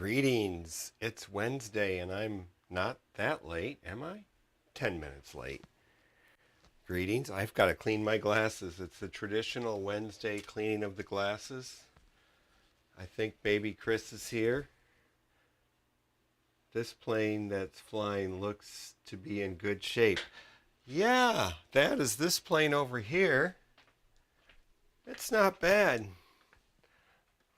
Greetings. It's Wednesday and I'm not that late, am I? 10 minutes late. Greetings. I've got to clean my glasses. It's the traditional Wednesday cleaning of the glasses. I think baby Chris is here. This plane that's flying looks to be in good shape. Yeah, that is this plane over here. It's not bad.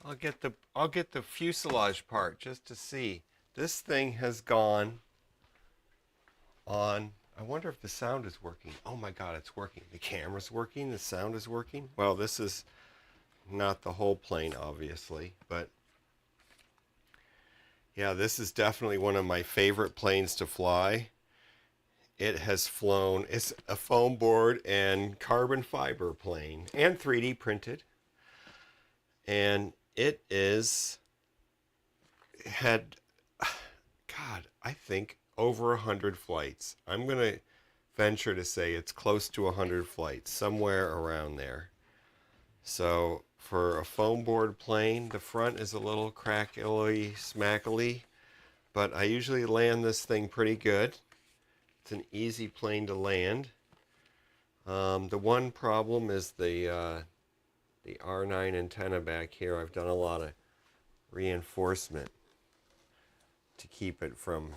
I'll get the fuselage part just to see. This thing has gone on. I wonder if the sound is working. Oh my God, it's working. The camera's working. The sound is working. Well, this is not the whole plane, obviously, but yeah, this is definitely one of my favorite planes to fly. It has flown. It's a foam board and carbon fiber plane and 3D printed. And it had, God, I think over 100 flights. I'm going to venture to say it's close to 100 flights, somewhere around there. So for a foam board plane, the front is a little crackly, smackly, but I usually land this thing pretty good. It's an easy plane to land. The one problem is the R9 antenna back here. I've done a lot of reinforcement to keep it from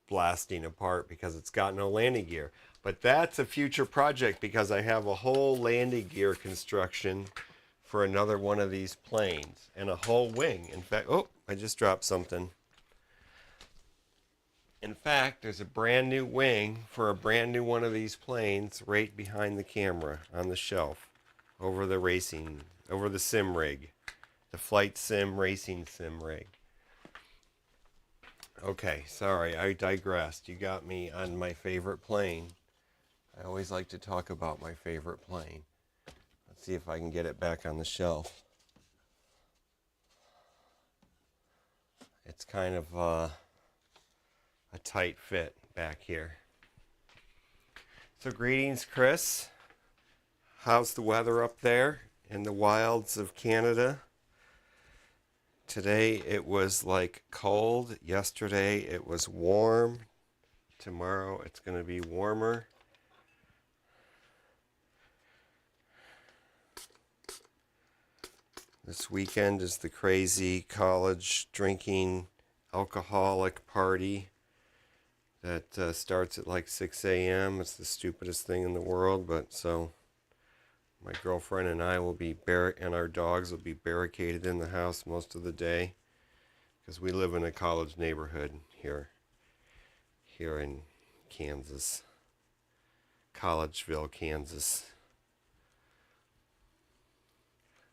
blasting apart because it's got no landing gear. But that's a future project because I have a whole landing gear construction for another one of these planes and a whole wing. In fact, oh, I just dropped something. In fact, there's a brand new wing for a brand new one of these planes right behind the camera on the shelf over the sim rig, the flight sim racing sim rig. Okay, sorry, I digressed. You got me on my favorite plane. I always like to talk about my favorite plane. Let's see if I can get it back on the shelf. It's kind of a tight fit back here. So greetings, Chris. How's the weather up there in the wilds of Canada? Today it was like cold. Yesterday it was warm. Tomorrow it's going to be warmer. This weekend is the crazy college drinking alcoholic party that starts at like 6 a.m. It's the stupidest thing in the world, but so my girlfriend and I will be and our dogs will be barricaded in the house most of the day because we live in a college neighborhood here in Kansas, Collegeville, Kansas.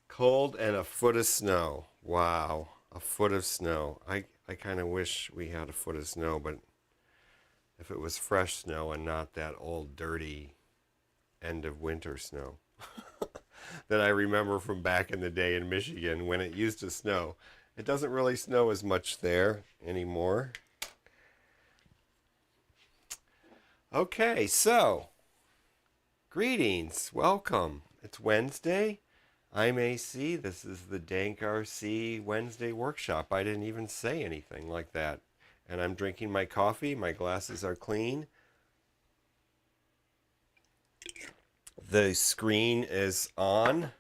Cold and a foot of snow. Wow, a foot of snow. I kind of wish we had a foot of snow, but if it was fresh snow and not that old dirty end of winter snow that I remember from back in the day in Michigan when it used to snow. It doesn't really snow as much there anymore. Okay, so greetings, welcome. It's Wednesday. I'm AC. This is the Dank RC Wednesday workshop. I didn't even say anything like that. And I'm drinking my coffee. My glasses are clean. The screen is on.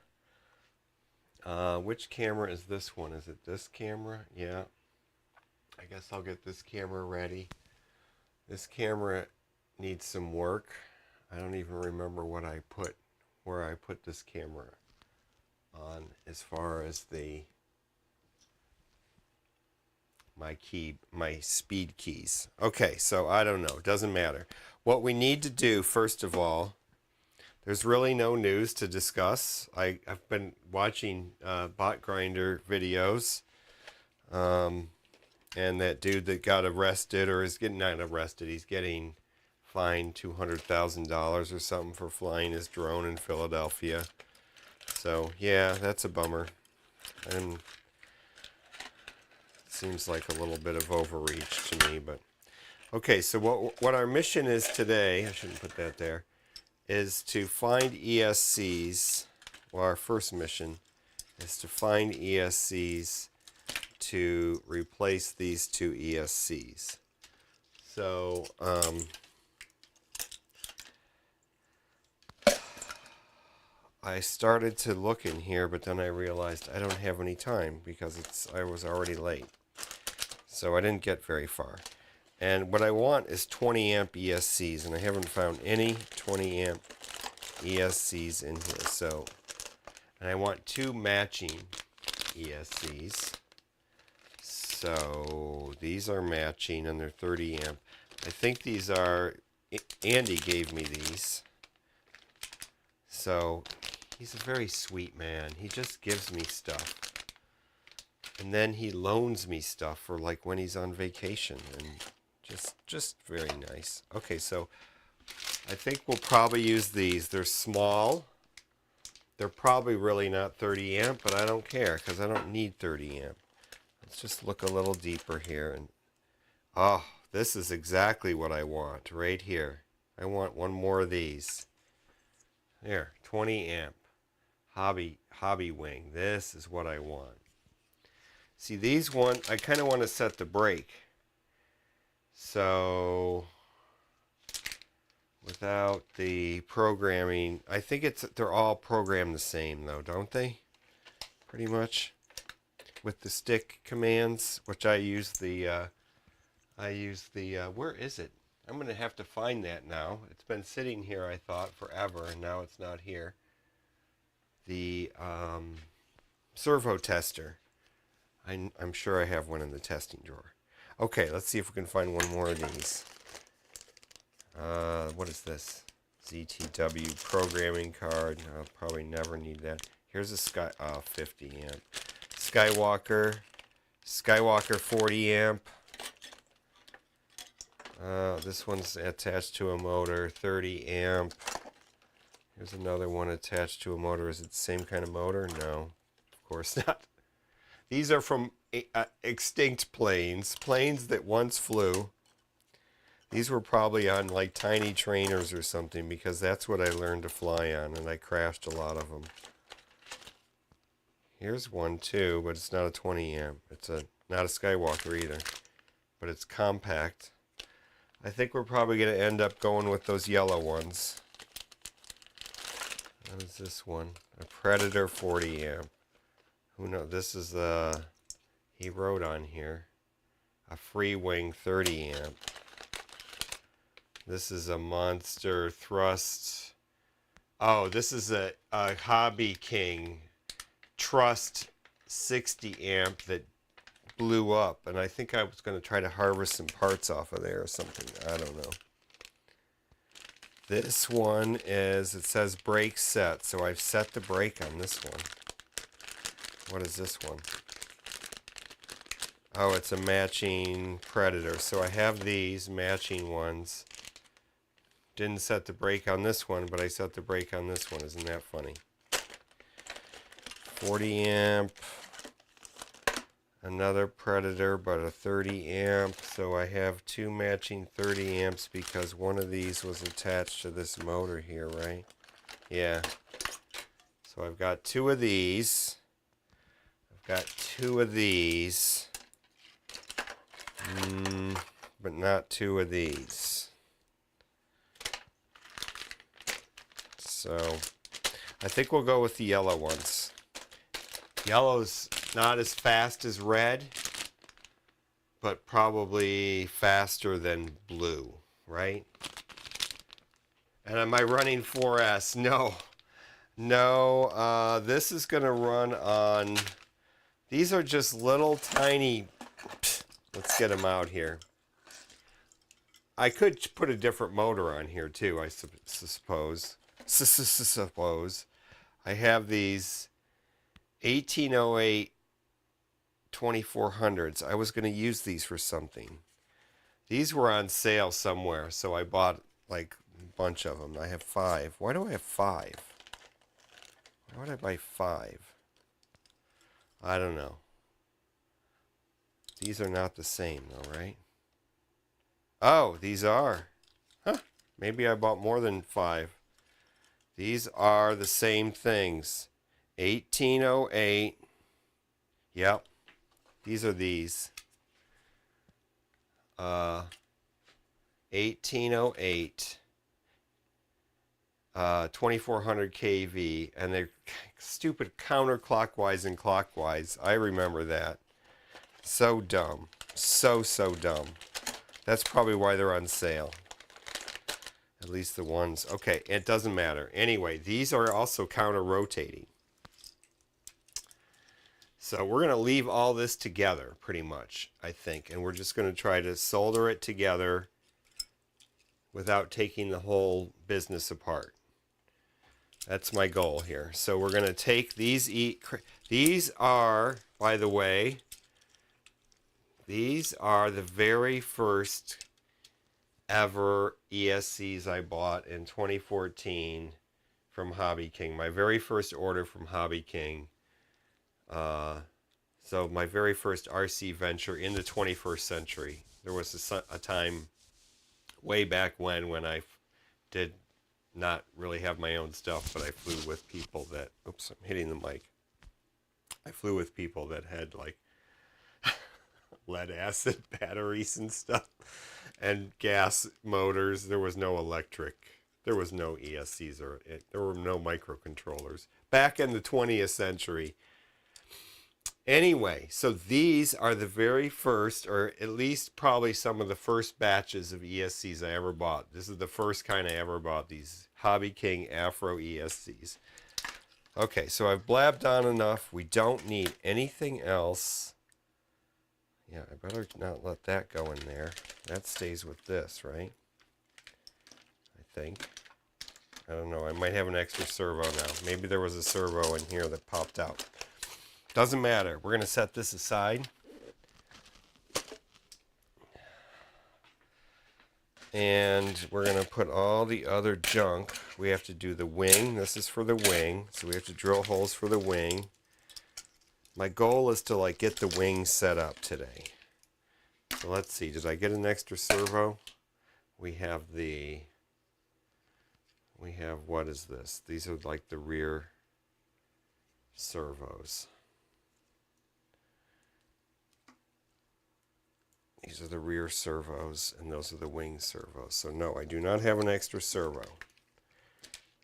Which camera is this one? Is it this camera? Yeah. I guess I'll get this camera ready. This camera needs some work. I don't even remember where I put this camera on as far as my speed keys. Okay, so I don't know. It doesn't matter. What we need to do, first of all, there's really no news to discuss. I've been watching bot grinder videos, and that dude that got arrested, or is getting not arrested, he's getting fined $200,000 or something for flying his drone in Philadelphia. So yeah, that's a bummer, and it seems like a little bit of overreach to me. But okay, so what our mission is today, I shouldn't put that there, is to find ESCs. Well, our first mission is to find ESCs to replace these two ESCs. So, I started to look in here, but then I realized I don't have any time because I was already late. So I didn't get very far. And what I want is 20 amp ESCs, and I haven't found any 20 amp ESCs in here. So, and I want two matching ESCs. So these are matching and they're 30 amp. I think these are, Andy gave me these. So he's a very sweet man. He just gives me stuff. And then he loans me stuff for like when he's on vacation, and just very nice. Okay, so I think we'll probably use these. They're small. They're probably really not 30 amp, but I don't care because I don't need 30 amp. Let's just look a little deeper here. And oh, this is exactly what I want right here. I want one more of these. There, 20 amp. Hobby wing. This is what I want. See, these I kind of want to set the brake. So, without the programming, I think they're all programmed the same though, don't they? Pretty much. With the stick commands, which I use the, where is it? I'm going to have to find that now. It's been sitting here, I thought, forever, and now it's not here. The servo tester. I'm sure I have one in the testing drawer. Okay, let's see if we can find one more of these. What is this? ZTW programming card. I'll probably never need that. Here's a 50 amp. Skywalker 40 amp. This one's attached to a motor, 30 amp. Here's another one attached to a motor. Is it the same kind of motor? No, of course not. These are from extinct planes that once flew. These were probably on like tiny trainers or something, because that's what I learned to fly on, and I crashed a lot of them. Here's one too, but it's not a 20 amp. It's not a Skywalker either, but it's compact. I think we're probably going to end up going with those yellow ones. What is this one? A Predator 40 amp. Who knows? This is he wrote on here, a Free Wing 30 amp. This is a Monster Thrust. Oh, this is a Hobby King Trust 60 amp that blew up, and I think I was going to try to harvest some parts off of there or something. I don't know. This one is, it says brake set, so I've set the brake on this one. What is this one? Oh, it's a matching Predator. So I have these matching ones. Didn't set the brake on this one, but I set the brake on this one. Isn't that funny? 40 amp. Another Predator, but a 30 amp. So I have two matching 30 amps because one of these was attached to this motor here, right? Yeah. So I've got two of these. Got two of these, but not two of these. So I think we'll go with the yellow ones. Yellow's not as fast as red, but probably faster than blue, right? And am I running 4S? No. No, this is going to run on... These are just little tiny, let's get them out here. I could put a different motor on here too, I suppose. I have these 1808 2400s. I was going to use these for something. These were on sale somewhere, so I bought like a bunch of them. I have 5. Why do I have 5? Why would I buy 5? I don't know. These are not the same though, right? Oh, these are. Huh. Maybe I bought more than 5. These are the same things. 1808. Yep. These are these. 1808. 2400 kV, and they're stupid counterclockwise and clockwise. I remember that. So dumb. So dumb. That's probably why they're on sale. At least the ones. Okay, it doesn't matter. Anyway, these are also counter-rotating. So we're going to leave all this together, pretty much, I think. And we're just going to try to solder it together without taking the whole business apart. That's my goal here. So we're going to take these. These are, by the way, these are the very first ever ESCs I bought in 2014 from Hobby King. My very first order from Hobby King. So my very first RC venture in the 21st century. There was a time way back when I did not really have my own stuff, but I flew with people that, oops, I'm hitting the mic. I flew with people that had like lead acid batteries and stuff and gas motors. There was no electric. There was no ESCs or there were no microcontrollers back in the 20th century. Anyway, so these are the very first, or at least probably some of the first batches of ESCs I ever bought. This is the first kind I ever bought, these Hobby King Afro ESCs. Okay, so I've blabbed on enough. We don't need anything else. Yeah, I better not let that go in there. That stays with this, right? I think. I don't know. I might have an extra servo now. Maybe there was a servo in here that popped out. Doesn't matter. We're going to set this aside. And we're going to put all the other junk. We have to do the wing. This is for the wing. So we have to drill holes for the wing. My goal is to like get the wing set up today. So let's see. Did I get an extra servo? We have what is this? These are like the rear servos. These are the rear servos, and those are the wing servos. So no, I do not have an extra servo.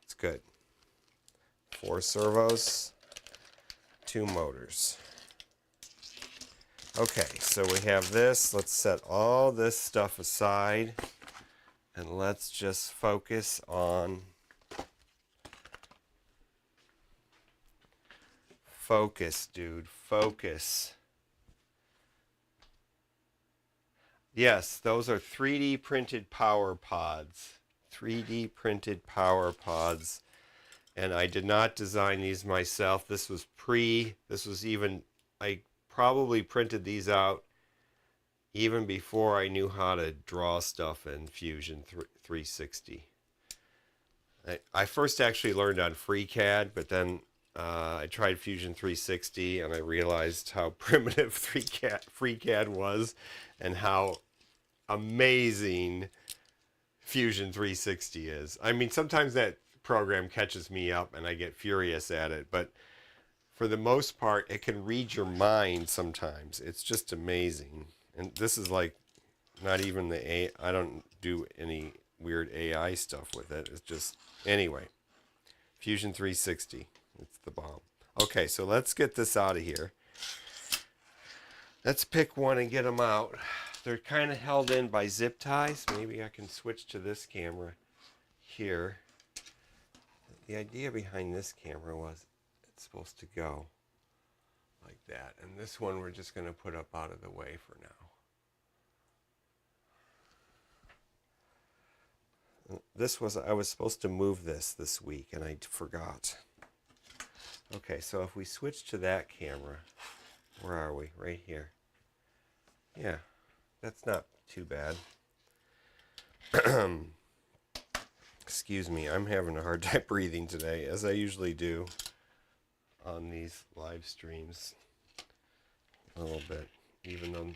It's good. 4 servos, 2 motors. Okay, so we have this. Let's set all this stuff aside, and let's just focus on focus, dude. Focus. Yes, those are 3D printed power pods. 3D printed power pods. And I did not design these myself. This was I probably printed these out even before I knew how to draw stuff in Fusion 360. I first actually learned on FreeCAD, but then I tried Fusion 360 and I realized how primitive FreeCAD was and how amazing Fusion 360 is. I mean, sometimes that program catches me up and I get furious at it, but for the most part, it can read your mind sometimes. It's just amazing. And this is like not even I don't do any weird AI stuff with it. It's just, anyway, Fusion 360. It's the bomb. Okay, so let's get this out of here. Let's pick one and get them out. They're kind of held in by zip ties. Maybe I can switch to this camera here. The idea behind this camera was it's supposed to go like that. And this one we're just going to put up out of the way for now. I was supposed to move this week and I forgot. Okay, so if we switch to that camera, where are we? Right here. Yeah, that's not too bad. Excuse me, I'm having a hard time breathing today, as I usually do on these live streams. A little bit, even though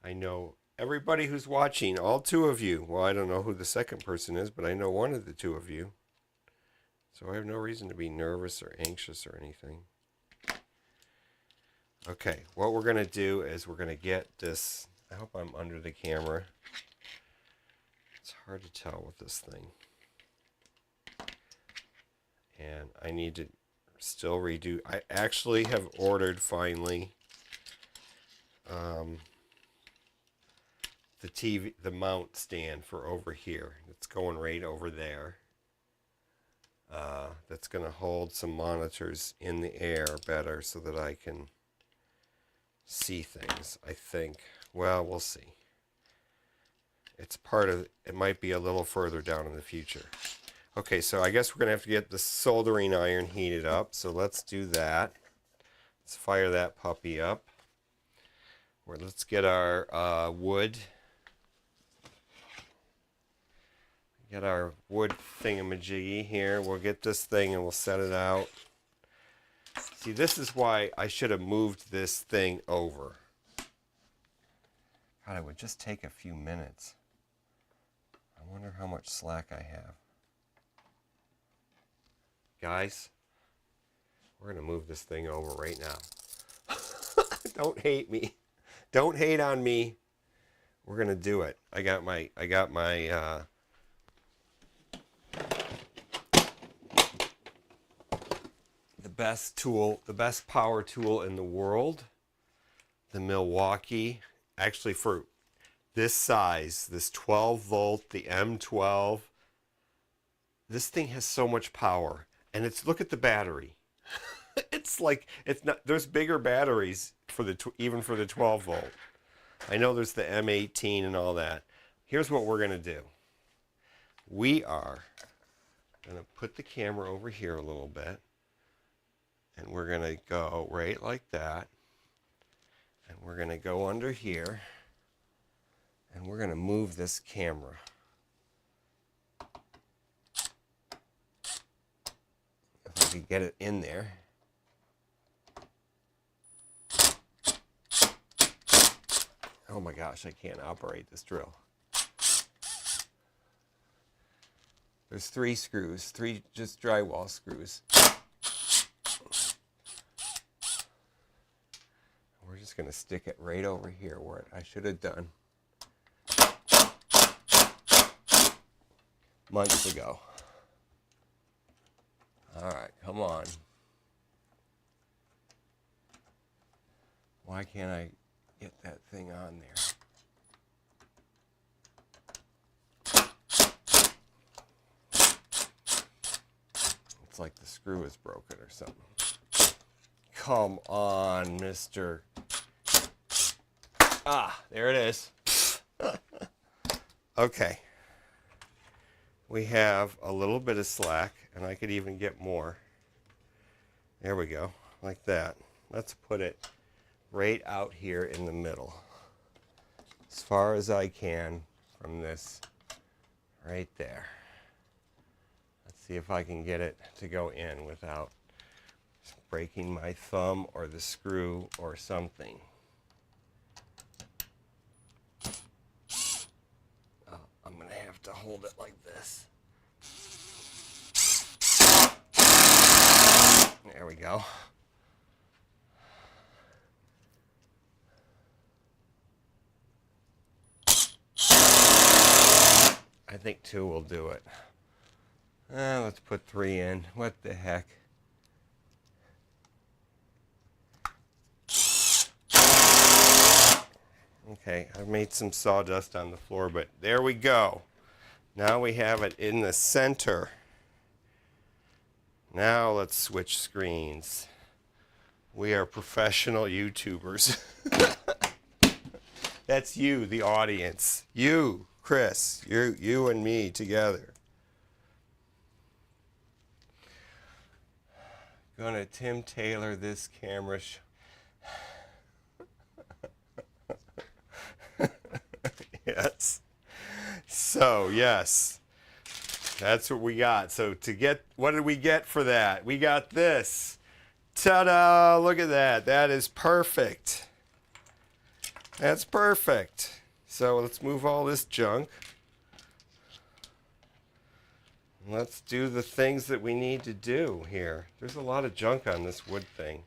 I know everybody who's watching, all 2 of you. Well, I don't know who the second person is, but I know one of the 2 of you. So I have no reason to be nervous or anxious or anything. Okay, what we're going to do is we're going to get this. I hope I'm under the camera. It's hard to tell with this thing. And I need to still redo. I actually have ordered finally the mount stand for over here. It's going right over there. That's going to hold some monitors in the air better so that I can see things, I think. Well, we'll see. It's part of, it might be a little further down in the future. Okay, so I guess we're going to have to get the soldering iron heated up. So let's do that. Let's fire that puppy up. Or let's get our wood. Get our wood thingamajiggy here. We'll get this thing and we'll set it out. See, this is why I should have moved this thing over. God, it would just take a few minutes. I wonder how much slack I have. Guys, we're going to move this thing over right now. Don't hate me. Don't hate on me. We're going to do it. I got my the best tool, the best power tool in the world, the Milwaukee, actually for this size, this 12 volt, the M12, this thing has so much power. And it's, look at the battery. It's like, it's not, there's bigger batteries for the, even for the 12 volt. I know there's the M18 and all that. Here's what we're going to do. We are going to put the camera over here a little bit. And we're going to go right like that. And we're going to go under here. And we're going to move this camera. If I could get it in there. Oh my gosh, I can't operate this drill. There's 3 screws, 3 just drywall screws. We're just going to stick it right over here where I should have done months ago. All right, come on. Why can't I get that thing on there? It's like the screw is broken or something. Come on, mister. Ah, there it is. Okay. We have a little bit of slack, and I could even get more. There we go, like that. Let's put it right out here in the middle. As far as I can from this right there. Let's see if I can get it to go in without breaking my thumb or the screw or something. Oh, I'm going to have to hold it like this. There we go. I think 2 will do it. Let's put 3 in. What the heck? Okay, I've made some sawdust on the floor, but there we go. Now we have it in the center. Now let's switch screens. We are professional YouTubers. That's you, the audience. You, Chris. You and me together. Gonna Tim Taylor this camera. Yes. So, yes. That's what we got. So to get, what did we get for that? We got this. Ta-da! Look at that. That is perfect. That's perfect. So let's move all this junk. Let's do the things that we need to do here. There's a lot of junk on this wood thing.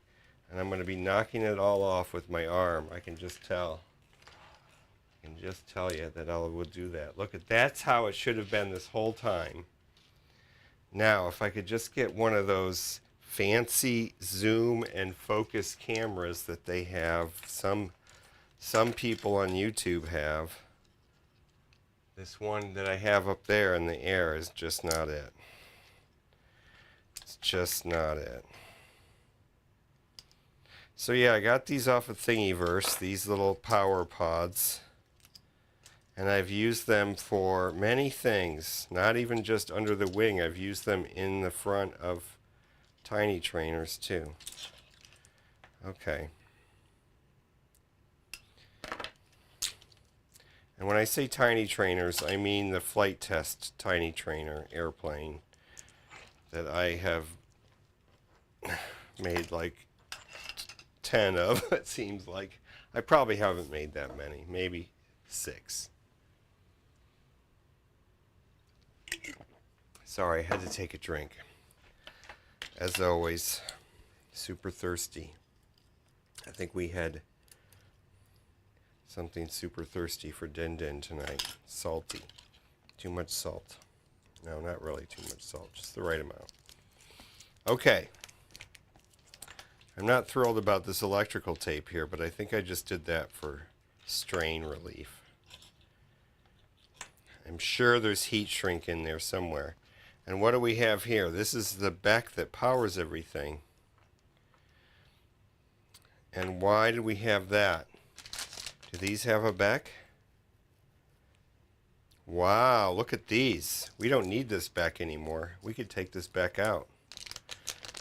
And I'm going to be knocking it all off with my arm. I can just tell. I can just tell you that I will do that. Look, that's how it should have been this whole time. Now, if I could just get one of those fancy zoom and focus cameras that they have, some people on YouTube have. This one that I have up there in the air is just not it. It's just not it. So yeah, I got these off of Thingiverse, these little power pods. And I've used them for many things, not even just under the wing. I've used them in the front of tiny trainers too. Okay. And when I say tiny trainers, I mean the flight test tiny trainer airplane that I have made like 10 of, it seems like. I probably haven't made that many, maybe 6. Sorry, I had to take a drink. As always, super thirsty. I think we had something super thirsty for Din Din tonight. Salty. Too much salt. No, not really too much salt, just the right amount. Okay. I'm not thrilled about this electrical tape here, but I think I just did that for strain relief. I'm sure there's heat shrink in there somewhere. And what do we have here? This is the back that powers everything. And why do we have that? Do these have a back? Wow, look at these. We don't need this back anymore. We could take this back out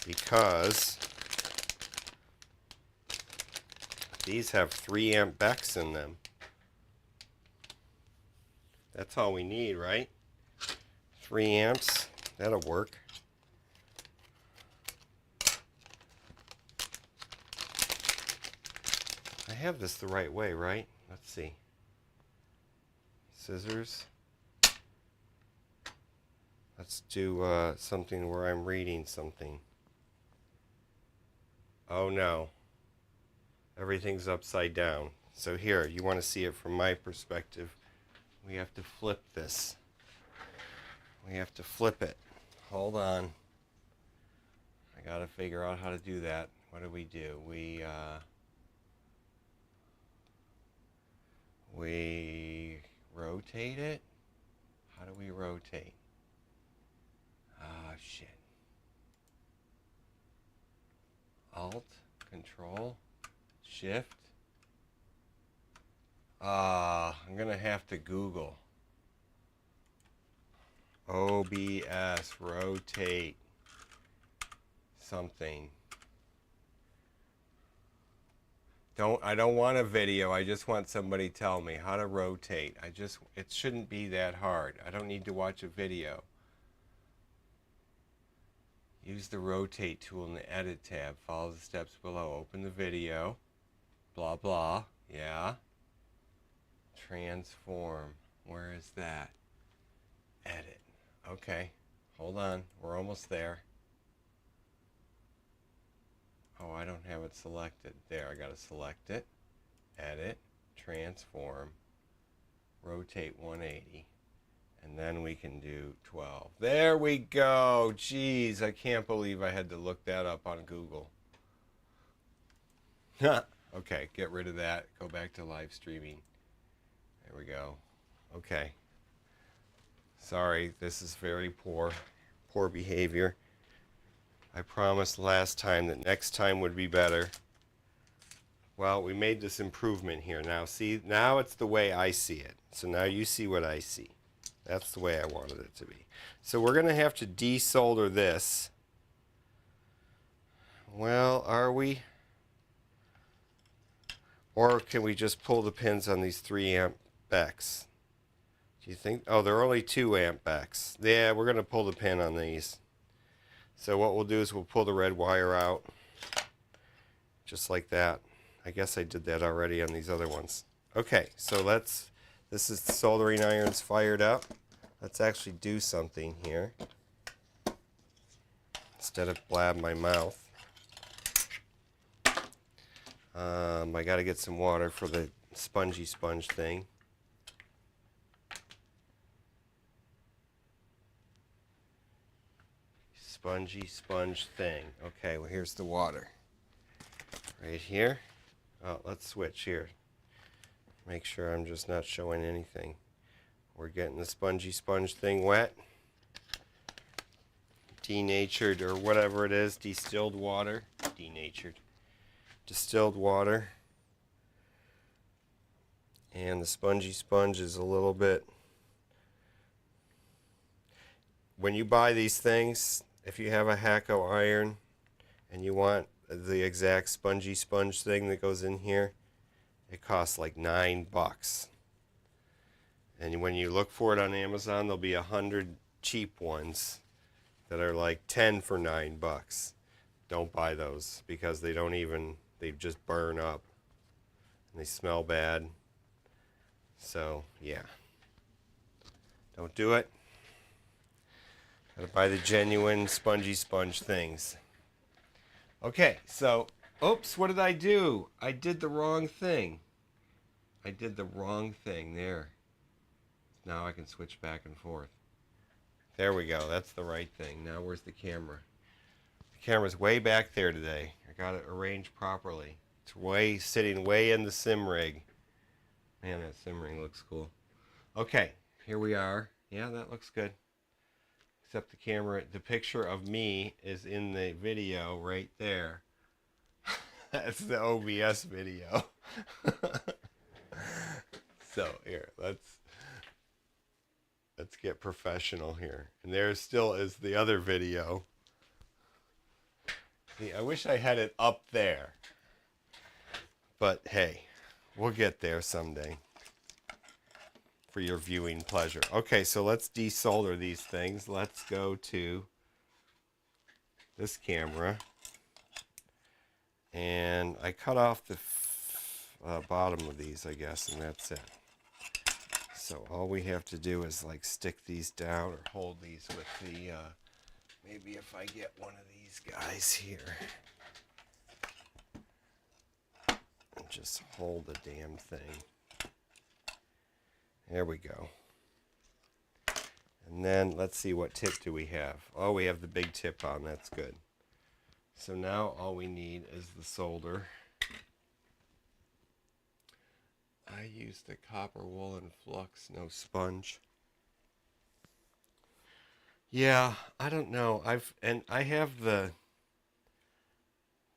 because these have 3 amp backs in them. That's all we need, right? 3 amps, that'll work. I have this the right way, right? Let's see. Scissors. Let's do something where I'm reading something. Oh no. Everything's upside down. So here, you want to see it from my perspective. We have to flip this. We have to flip it. Hold on. I got to figure out how to do that. What do? We rotate it? How do we rotate? Ah, shit. Alt, Control, Shift. I'm going to have to Google. OBS, rotate something. I don't want a video. I just want somebody to tell me how to rotate. It shouldn't be that hard. I don't need to watch a video. Use the rotate tool in the edit tab. Follow the steps below. Open the video. Blah, blah. Yeah. Transform. Where is that? Edit. Okay. Hold on. We're almost there. Oh, I don't have it selected. There, I got to select it. Edit. Transform. Rotate 180. And then we can do 12. There we go. Jeez, I can't believe I had to look that up on Google. Okay, get rid of that. Go back to live streaming. There we go. Okay. Sorry, this is very poor behavior. I promised last time that next time would be better. Well, we made this improvement here. Now, see, now it's the way I see it. So now you see what I see. That's the way I wanted it to be. So we're going to have to desolder this. Well, are we? Or can we just pull the pins on these 3 amp backs? Do you think? Oh, they're only 2 amp backs. Yeah, we're going to pull the pin on these. So what we'll do is we'll pull the red wire out. Just like that. I guess I did that already on these other ones. Okay, so this is the soldering irons fired up. Let's actually do something here. Instead of blab my mouth. I got to get some water for the spongy sponge thing. Spongy sponge thing. Okay, well, here's the water. Right here. Oh, let's switch here. Make sure I'm just not showing anything. We're getting the spongy sponge thing wet. Denatured or whatever it is, distilled water. Denatured. Distilled water. And the spongy sponge is a little bit... When you buy these things, if you have a Hacko iron and you want the exact spongy sponge thing that goes in here, it costs like $9. And when you look for it on Amazon, there'll be 100 cheap ones that are like 10 for $9. Don't buy those because they just burn up and they smell bad. So yeah, don't do it. Gotta buy the genuine spongy sponge things. Okay, so, oops, what did I do? I did the wrong thing. I did the wrong thing there. Now I can switch back and forth. There we go, that's the right thing. Now where's the camera? The camera's way back there today. I got it arranged properly. It's sitting way in the sim rig. Man, that sim rig looks cool. Okay, here we are. Yeah, that looks good. Except the camera, the picture of me is in the video right there. That's the OBS video. So here, let's get professional here. And there still is the other video. See, I wish I had it up there. But hey, we'll get there someday. For your viewing pleasure. Okay, so let's desolder these things. Let's go to this camera. And I cut off the bottom of these, I guess, and that's it. So all we have to do is like stick these down or hold these with the, maybe if I get one of these guys here. And just hold the damn thing. There we go. And then let's see, what tip do we have? Oh, we have the big tip on. That's good. So now all we need is the solder. I used the copper woolen flux, no sponge. Yeah, I don't know. I have the...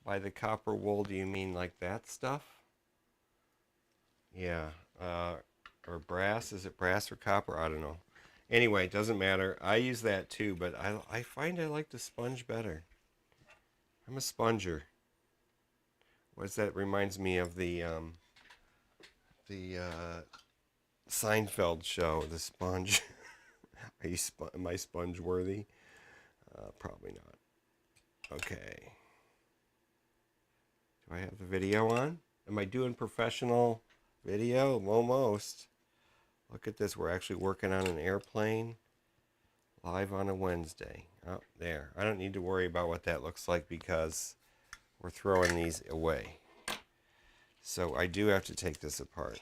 By the copper wool, do you mean like that stuff? Yeah. Or brass. Is it brass or copper? I don't know. Anyway, it doesn't matter. I use that too, but I find I like the sponge better. I'm a sponger. What's that? Reminds me of the Seinfeld show, The Sponge. Am I sponge worthy? Probably not. Okay. Do I have the video on? Am I doing professional video? Almost. Look at this. We're actually working on an airplane live on a Wednesday. Oh, there. I don't need to worry about what that looks like because we're throwing these away. So I do have to take this apart.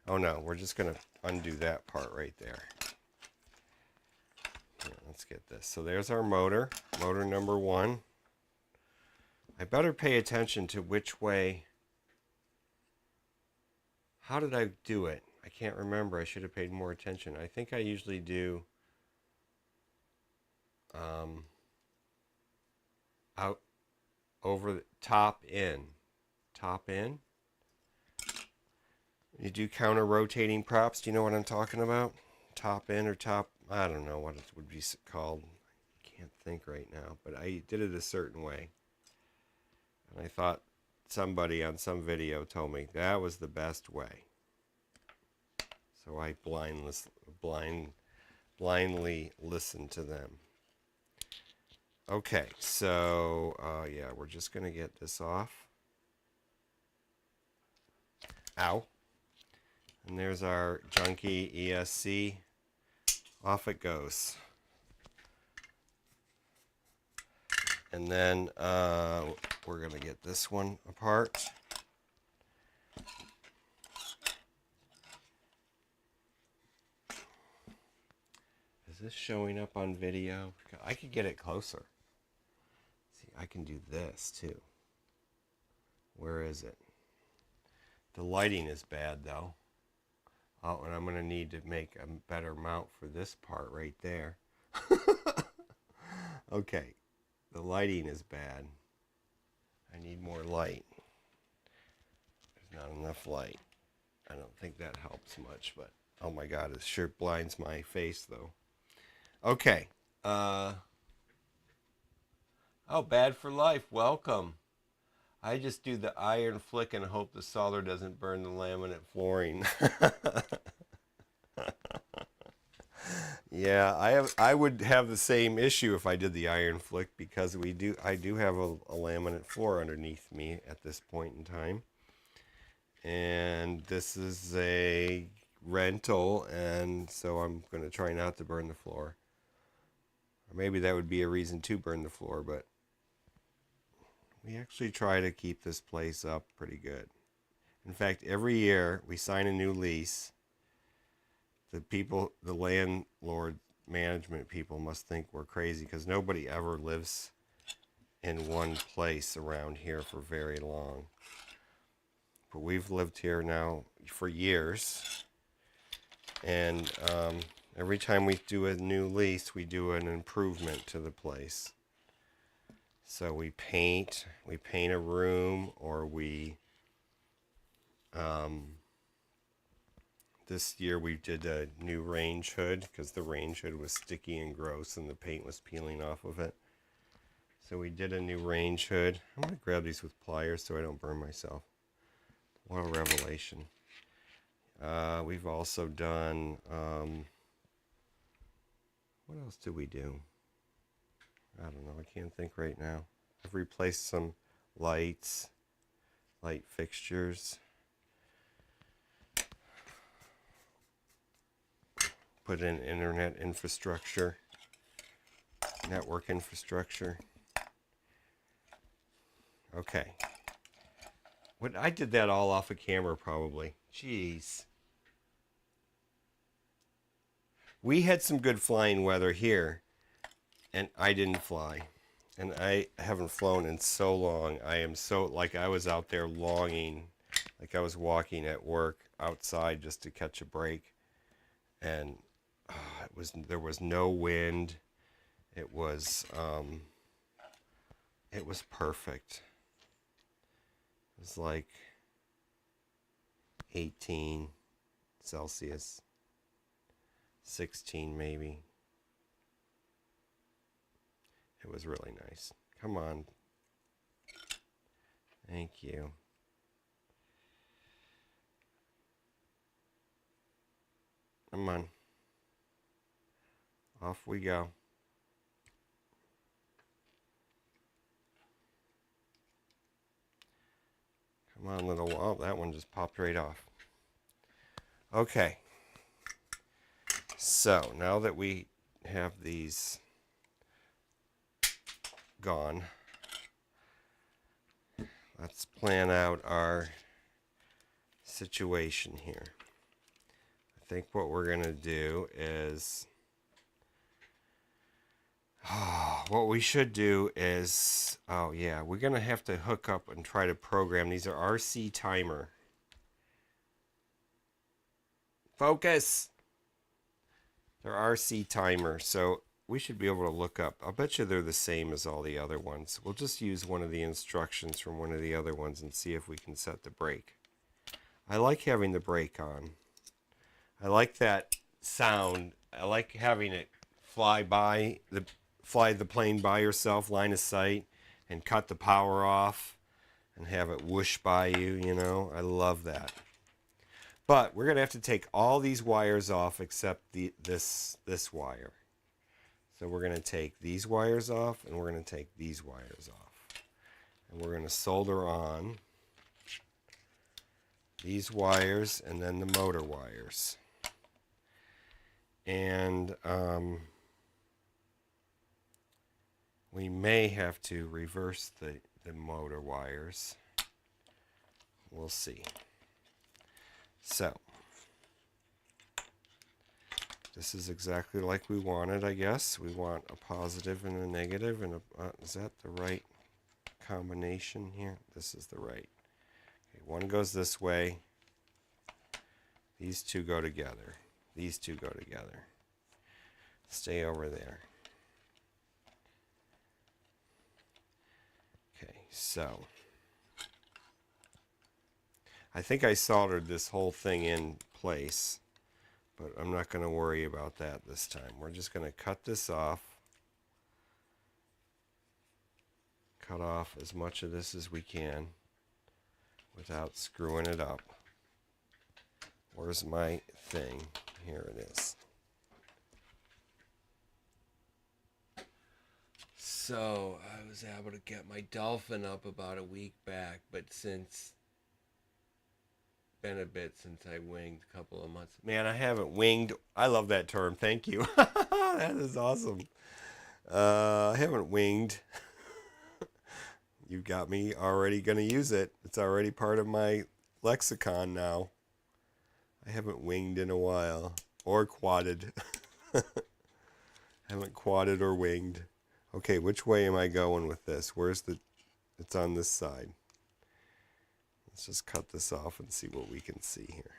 Oh no, we're just going to undo that part right there. Here, let's get this. So there's our motor. Motor number 1. I better pay attention to which way. How did I do it? I can't remember. I should have paid more attention. I think I usually do out over the top in. Top in. You do counter rotating props. Do you know what I'm talking about? Top in or top, I don't know what it would be called. I can't think right now, but I did it a certain way. And I thought somebody on some video told me that was the best way. So I blindly listened to them. Okay, so yeah, we're just going to get this off. Ow. And there's our junky ESC. Off it goes. And then we're going to get this one apart. Is this showing up on video? I could get it closer. See, I can do this too. Where is it? The lighting is bad though. Oh, and I'm going to need to make a better mount for this part right there. Okay, the lighting is bad. I need more light. There's not enough light. I don't think that helps much, but oh my God, it sure blinds my face though. Okay. Oh, Bad for Life, welcome. I just do the iron flick and hope the solder doesn't burn the laminate flooring. Yeah, I would have the same issue if I did the iron flick, because I do have a laminate floor underneath me at this point in time. And this is a rental, and so I'm going to try not to burn the floor. Or maybe that would be a reason to burn the floor, but we actually try to keep this place up pretty good. In fact, every year we sign a new lease. The landlord management people must think we're crazy, because nobody ever lives in one place around here for very long. But we've lived here now for years, and every time we do a new lease, we do an improvement to the place. So we paint a room, or this year we did a new range hood, because the range hood was sticky and gross and the paint was peeling off of it. So we did a new range hood. I'm going to grab these with pliers so I don't burn myself. What a revelation. We've also done, what else did we do? I don't know, I can't think right now. I've replaced some light fixtures. Put in internet infrastructure, network infrastructure. Okay. I did that all off of camera probably. Jeez. We had some good flying weather here, and I didn't fly. And I haven't flown in so long. I am so, like, I was out there longing, like I was walking at work outside just to catch a break. And there was no wind. It was perfect. It was like 18 Celsius, 16 maybe. It was really nice. Come on. Thank you. Come on. Off we go. Come on, little. Oh, that one just popped right off. Okay. So now that we have these gone, let's plan out our situation here. I think what we're going to do is, what we should do is, oh yeah, we're going to have to hook up and try to program. These are RC timer. Focus! They're RC timer, so we should be able to look up. I'll bet you they're the same as all the other ones. We'll just use one of the instructions from one of the other ones and see if we can set the brake. I like having the brake on. I like that sound. I like having it fly the plane by yourself, line of sight, and cut the power off and have it whoosh by you, you know. I love that. But we're going to have to take all these wires off except this wire. So we're going to take these wires off, and we're going to take these wires off. And we're going to solder on these wires and then the motor wires. And we may have to reverse the motor wires. We'll see. So this is exactly like we wanted, I guess. We want a positive and a negative, and is that the right combination here? This is the right. Okay, one goes this way. These two go together. These two go together. Stay over there. Okay, so I think I soldered this whole thing in place, but I'm not going to worry about that this time. We're just going to cut this off. Cut off as much of this as we can without screwing it up. Where's my thing? Here it is. So I was able to get my dolphin up about a week back, but since been a bit since I winged a couple of months. Man, I haven't winged. I love that term. Thank you. That is awesome. I haven't winged. You got me already going to use it. It's already part of my lexicon now. I haven't winged in a while. Or quadded. Haven't quadded or winged. Okay, which way am I going with this? Where's the... It's on this side. Let's just cut this off and see what we can see here.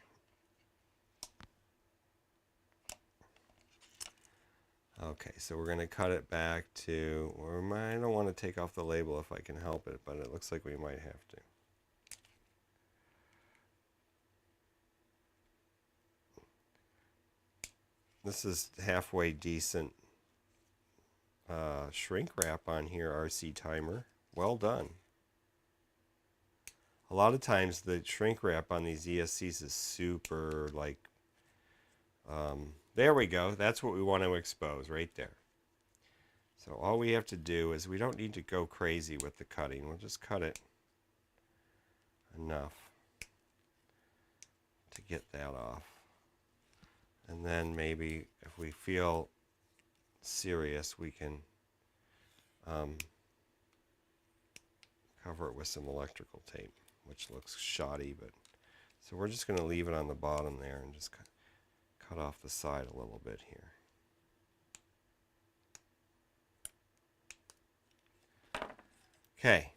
Okay, so we're going to cut it back to... I don't want to take off the label if I can help it, but it looks like we might have to. This is halfway decent shrink wrap on here, RC timer. Well done. A lot of times the shrink wrap on these ESCs is super like, there we go. That's what we want to expose right there. So all we have to do is we don't need to go crazy with the cutting. We'll just cut it enough to get that off. And then maybe if we feel serious, we can cover it with some electrical tape, which looks shoddy, but so we're just going to leave it on the bottom there and just cut off the side a little bit here. Okay.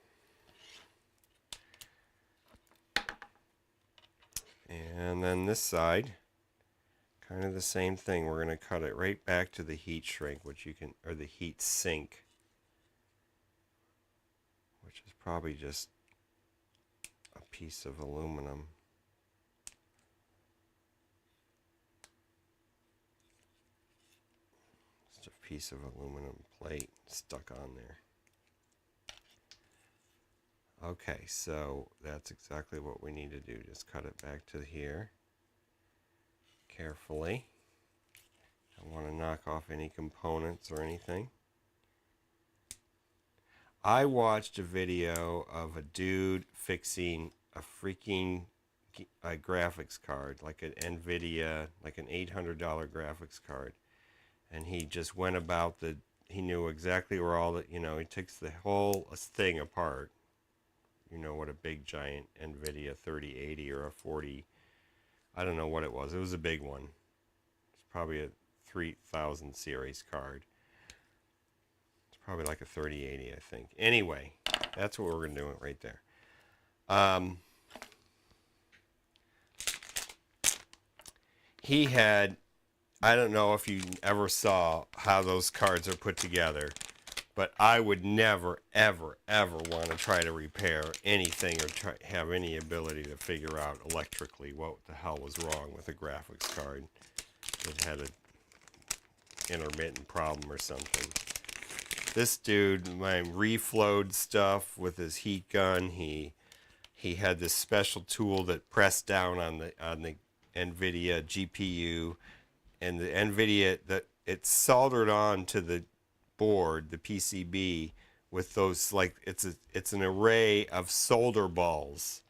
And then this side, kind of the same thing. We're going to cut it right back to the heat shrink, which you can, or the heat sink, which is probably just a piece of aluminum. Just a piece of aluminum plate stuck on there. Okay, so that's exactly what we need to do. Just cut it back to here carefully. Don't want to knock off any components or anything. I watched a video of a dude fixing a freaking graphics card, like an NVIDIA, like an $800 graphics card. And he just went about he knew exactly where all the, he takes the whole thing apart. You know what a big giant NVIDIA 3080 or a 40, I don't know what it was. It was a big one. It's probably a 3000 series card. It's probably like a 3080, I think. Anyway, that's what we're going to do right there. He had, I don't know if you ever saw how those cards are put together, but I would never, ever, ever want to try to repair anything or have any ability to figure out electrically what the hell was wrong with a graphics card that had an intermittent problem or something. This dude, my reflowed stuff with his heat gun, he had this special tool that pressed down on the NVIDIA GPU, and the NVIDIA, that it soldered on to the board, the PCB, with those, like, it's an array of solder balls.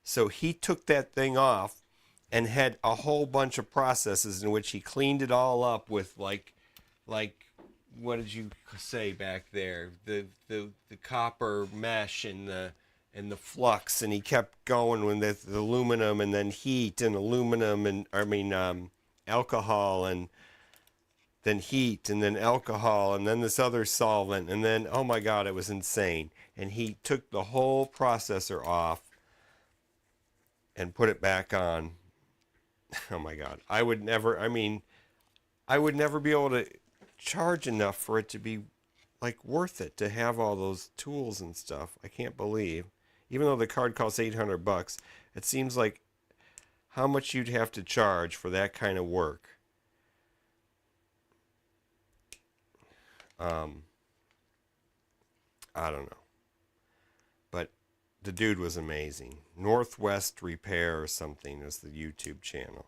So he took that thing off and had a whole bunch of processes in which he cleaned it all up with like what did you say back there, the copper mesh and and the flux, and he kept going with the aluminum and then heat and aluminum and alcohol and then heat and then alcohol and then this other solvent and then, oh my God, it was insane. And he took the whole processor off and put it back on. Oh my God. I would never be able to charge enough for it to be like worth it to have all those tools and stuff. I can't believe, even though the card costs $800, it seems like how much you'd have to charge for that kind of work. I don't know. But the dude was amazing. Northwest Repair or something is the YouTube channel.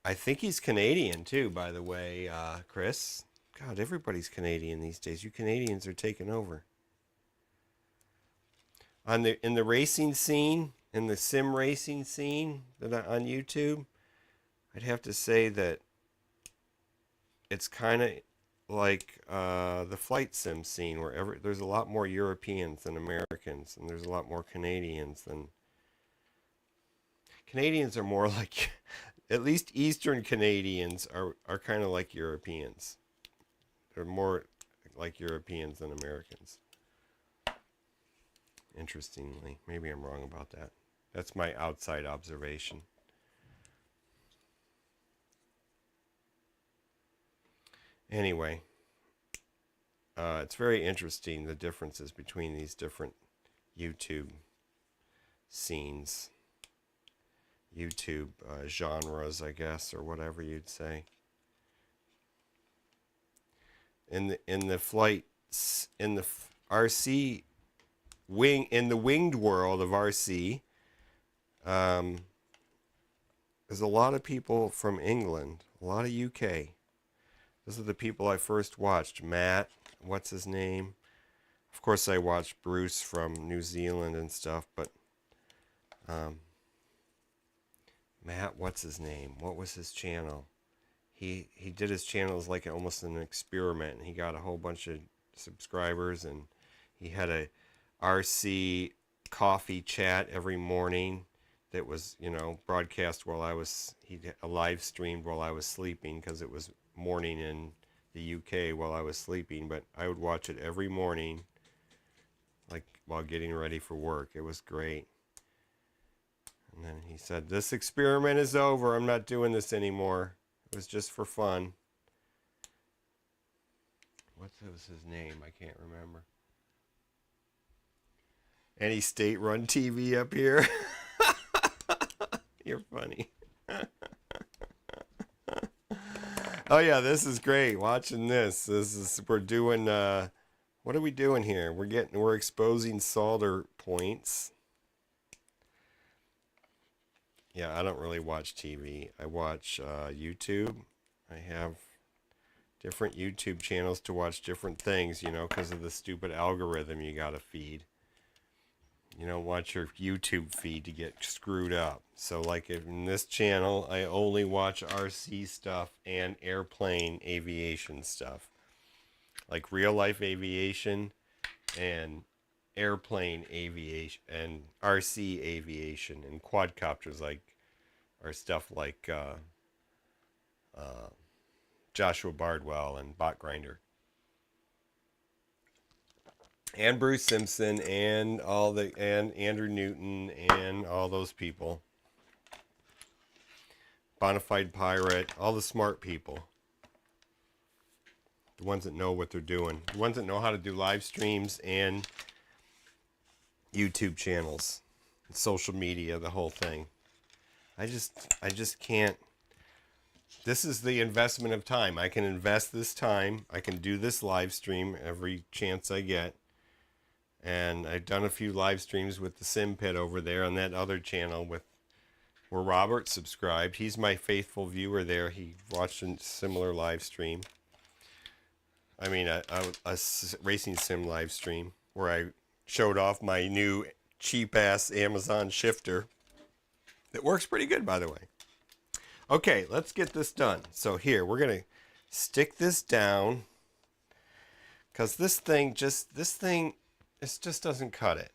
I think he's Canadian too, by the way, Chris. God, everybody's Canadian these days. You Canadians are taking over. In the racing scene, in the sim racing scene on YouTube, I'd have to say that it's kind of like the flight sim scene, where there's a lot more Europeans than Americans, and there's a lot more Canadians than... Canadians are more like, at least Eastern Canadians are kind of like Europeans. They're more like Europeans than Americans. Interestingly, maybe I'm wrong about that. That's my outside observation. Anyway, it's very interesting, the differences between these different YouTube scenes, YouTube genres, I guess, or whatever you'd say. In the flights, in the RC in the winged world of RC, there's a lot of people from England, a lot of UK. Those are the people I first watched. Matt, what's his name? Of course, I watched Bruce from New Zealand and stuff, but Matt, what's his name? What was his channel? He did his channel as like almost an experiment, and he got a whole bunch of subscribers, and he had a RC coffee chat every morning that was, broadcast while he live streamed while I was sleeping, because it was morning in the UK while I was sleeping, but I would watch it every morning, like while getting ready for work. It was great. And then he said, "This experiment is over. I'm not doing this anymore. It was just for fun." What was his name? I can't remember. Any state-run TV up here? You're funny. Oh yeah, this is great. Watching this. We're doing. What are we doing here? We're exposing solder points. Yeah, I don't really watch TV. I watch YouTube. I have different YouTube channels to watch different things, because of the stupid algorithm you gotta feed. You don't want your YouTube feed to get screwed up. So like in this channel, I only watch RC stuff and airplane aviation stuff. Like real life aviation and airplane aviation and RC aviation and quadcopters, or stuff like Joshua Bardwell and Bot Grinder. And Bruce Simpson and and Andrew Newton and all those people. Bonafide Pirate, all the smart people. The ones that know what they're doing. The ones that know how to do live streams and YouTube channels, and social media, the whole thing. I just can't. This is the investment of time. I can invest this time. I can do this live stream every chance I get. And I've done a few live streams with the Sim Pit over there on that other channel where Robert subscribed. He's my faithful viewer there. He watched a similar live stream. I mean, a racing sim live stream where I showed off my new cheap-ass Amazon shifter. It works pretty good, by the way. Okay, let's get this done. So here, we're going to stick this down, because this thing just doesn't cut it.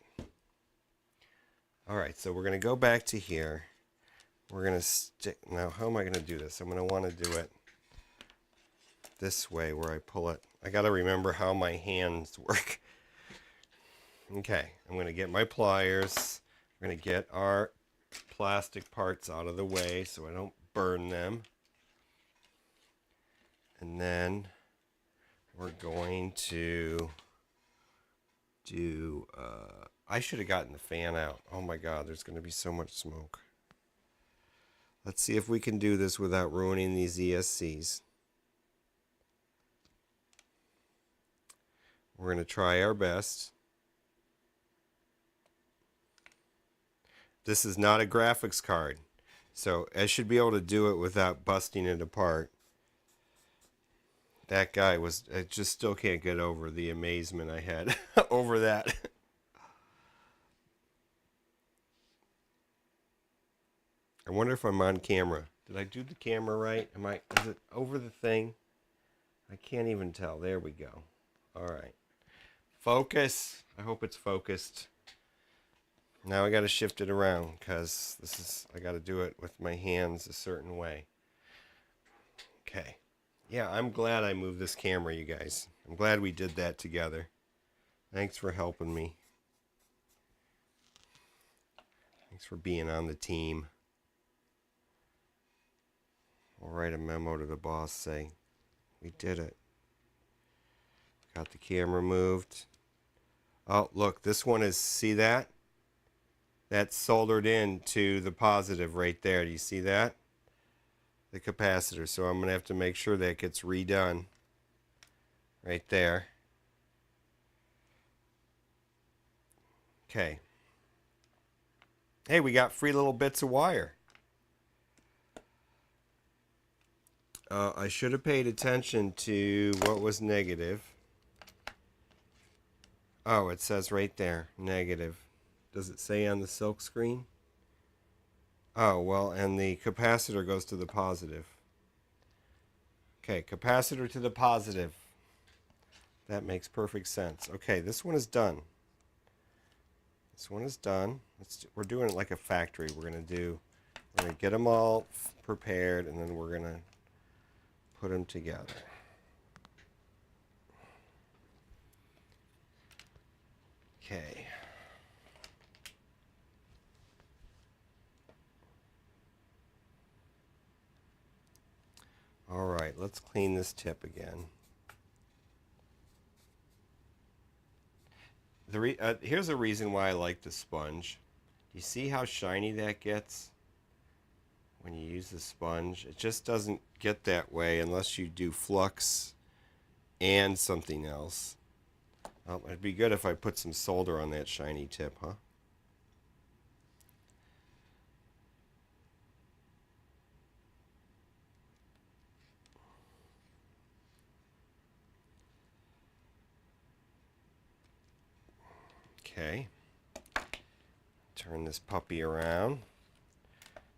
All right, so we're going to go back to here. We're going to stick. Now, how am I going to do this? I'm going to want to do it this way where I pull it. I got to remember how my hands work. Okay, I'm going to get my pliers. We're going to get our plastic parts out of the way so I don't burn them. And then we're going to do, I should have gotten the fan out. Oh my God, there's going to be so much smoke. Let's see if we can do this without ruining these ESCs. We're going to try our best. This is not a graphics card, so I should be able to do it without busting it apart. That guy was, I just still can't get over the amazement I had over that. I wonder if I'm on camera. Did I do the camera right? Is it over the thing? I can't even tell. There we go. All right. Focus. I hope it's focused. Now I got to shift it around because I got to do it with my hands a certain way. Okay. Yeah, I'm glad I moved this camera, you guys. I'm glad we did that together. Thanks for helping me. Thanks for being on the team. I'll write a memo to the boss saying, we did it. Got the camera moved. Oh, look, this one is, see that? That's soldered in to the positive right there. Do you see that? The capacitor. So I'm going to have to make sure that gets redone right there. Okay. Hey, we got free little bits of wire. I should have paid attention to what was negative. Oh, it says right there, negative. Does it say on the silk screen? Oh, well, and the capacitor goes to the positive. Okay, capacitor to the positive. That makes perfect sense. Okay, this one is done. This one is done. We're doing it like a factory. We're going to get them all prepared, and then we're going to put them together. Okay. All right, let's clean this tip again. Here's a reason why I like the sponge. You see how shiny that gets when you use the sponge? It just doesn't get that way unless you do flux and something else. Well, it'd be good if I put some solder on that shiny tip, huh? Okay. Turn this puppy around.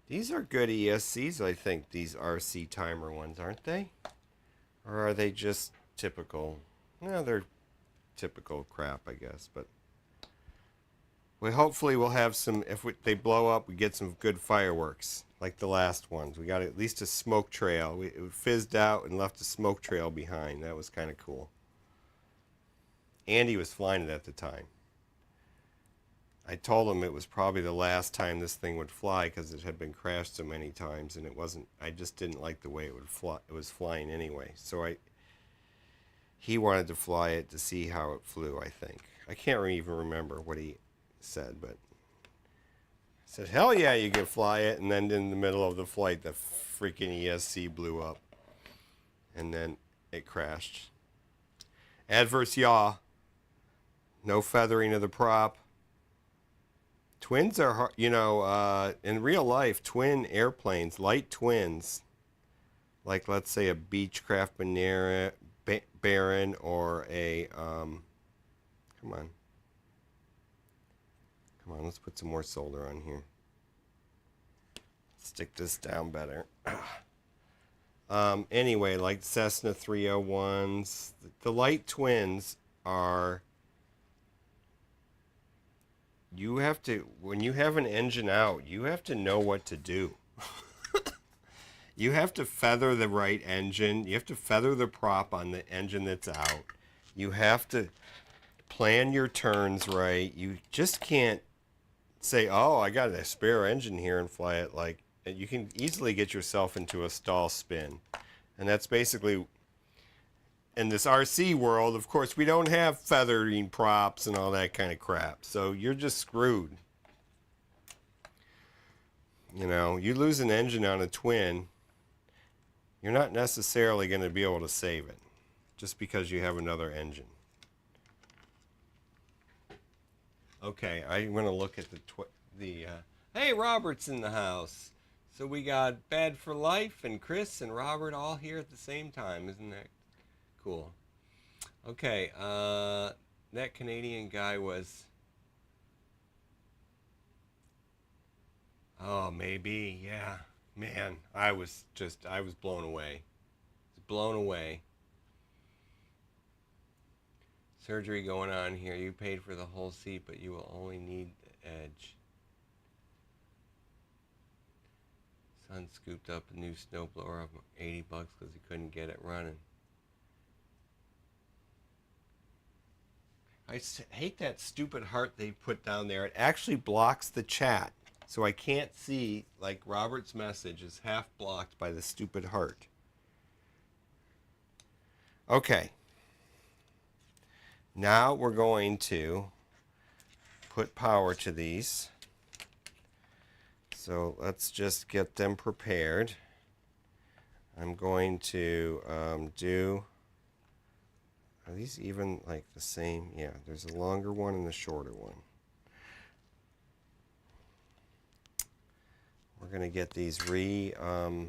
These are good ESCs, I think, these RC timer ones, aren't they? Or are they just typical? No, they're typical crap, I guess. But hopefully we'll have some, if they blow up, we get some good fireworks, like the last ones. We got at least a smoke trail. It fizzed out and left a smoke trail behind. That was kind of cool. Andy was flying it at the time. I told him it was probably the last time this thing would fly because it had been crashed so many times, and it wasn't. I just didn't like the way it would fly. It was flying anyway, so he wanted to fly it to see how it flew. I think I can't even remember what he said, but I said, "Hell yeah, you can fly it!" And then in the middle of the flight, the freaking ESC blew up, and then it crashed. Adverse yaw. No feathering of the prop. Twins are, in real life, twin airplanes, light twins, like let's say a Beechcraft Baron or a, come on, let's put some more solder on here. Stick this down better. Anyway, like Cessna 301s, the light twins are you have to, when you have an engine out, you have to know what to do. You have to feather the right engine. You have to feather the prop on the engine that's out. You have to plan your turns right. You just can't say, oh, I got a spare engine here and fly it. Like, you can easily get yourself into a stall spin. And that's basically, in this RC world, of course, we don't have feathering props and all that kind of crap. So you're just screwed. You know, you lose an engine on a twin, you're not necessarily going to be able to save it just because you have another engine. Okay, I'm going to look at hey, Robert's in the house. So we got Bad for Life and Chris and Robert all here at the same time. Isn't that cool? Okay, that Canadian guy was... Oh, maybe, yeah. Man, I was blown away. Blown away. Surgery going on here. You paid for the whole seat, but you will only need the edge. Son scooped up a new snowblower of $80 because he couldn't get it running. I hate that stupid heart they put down there. It actually blocks the chat. So I can't see, like, Robert's message is half blocked by the stupid heart. Okay. Now we're going to put power to these. So let's just get them prepared. I'm going to are these even like the same? Yeah, there's a longer one and a shorter one. We're going to get these retinned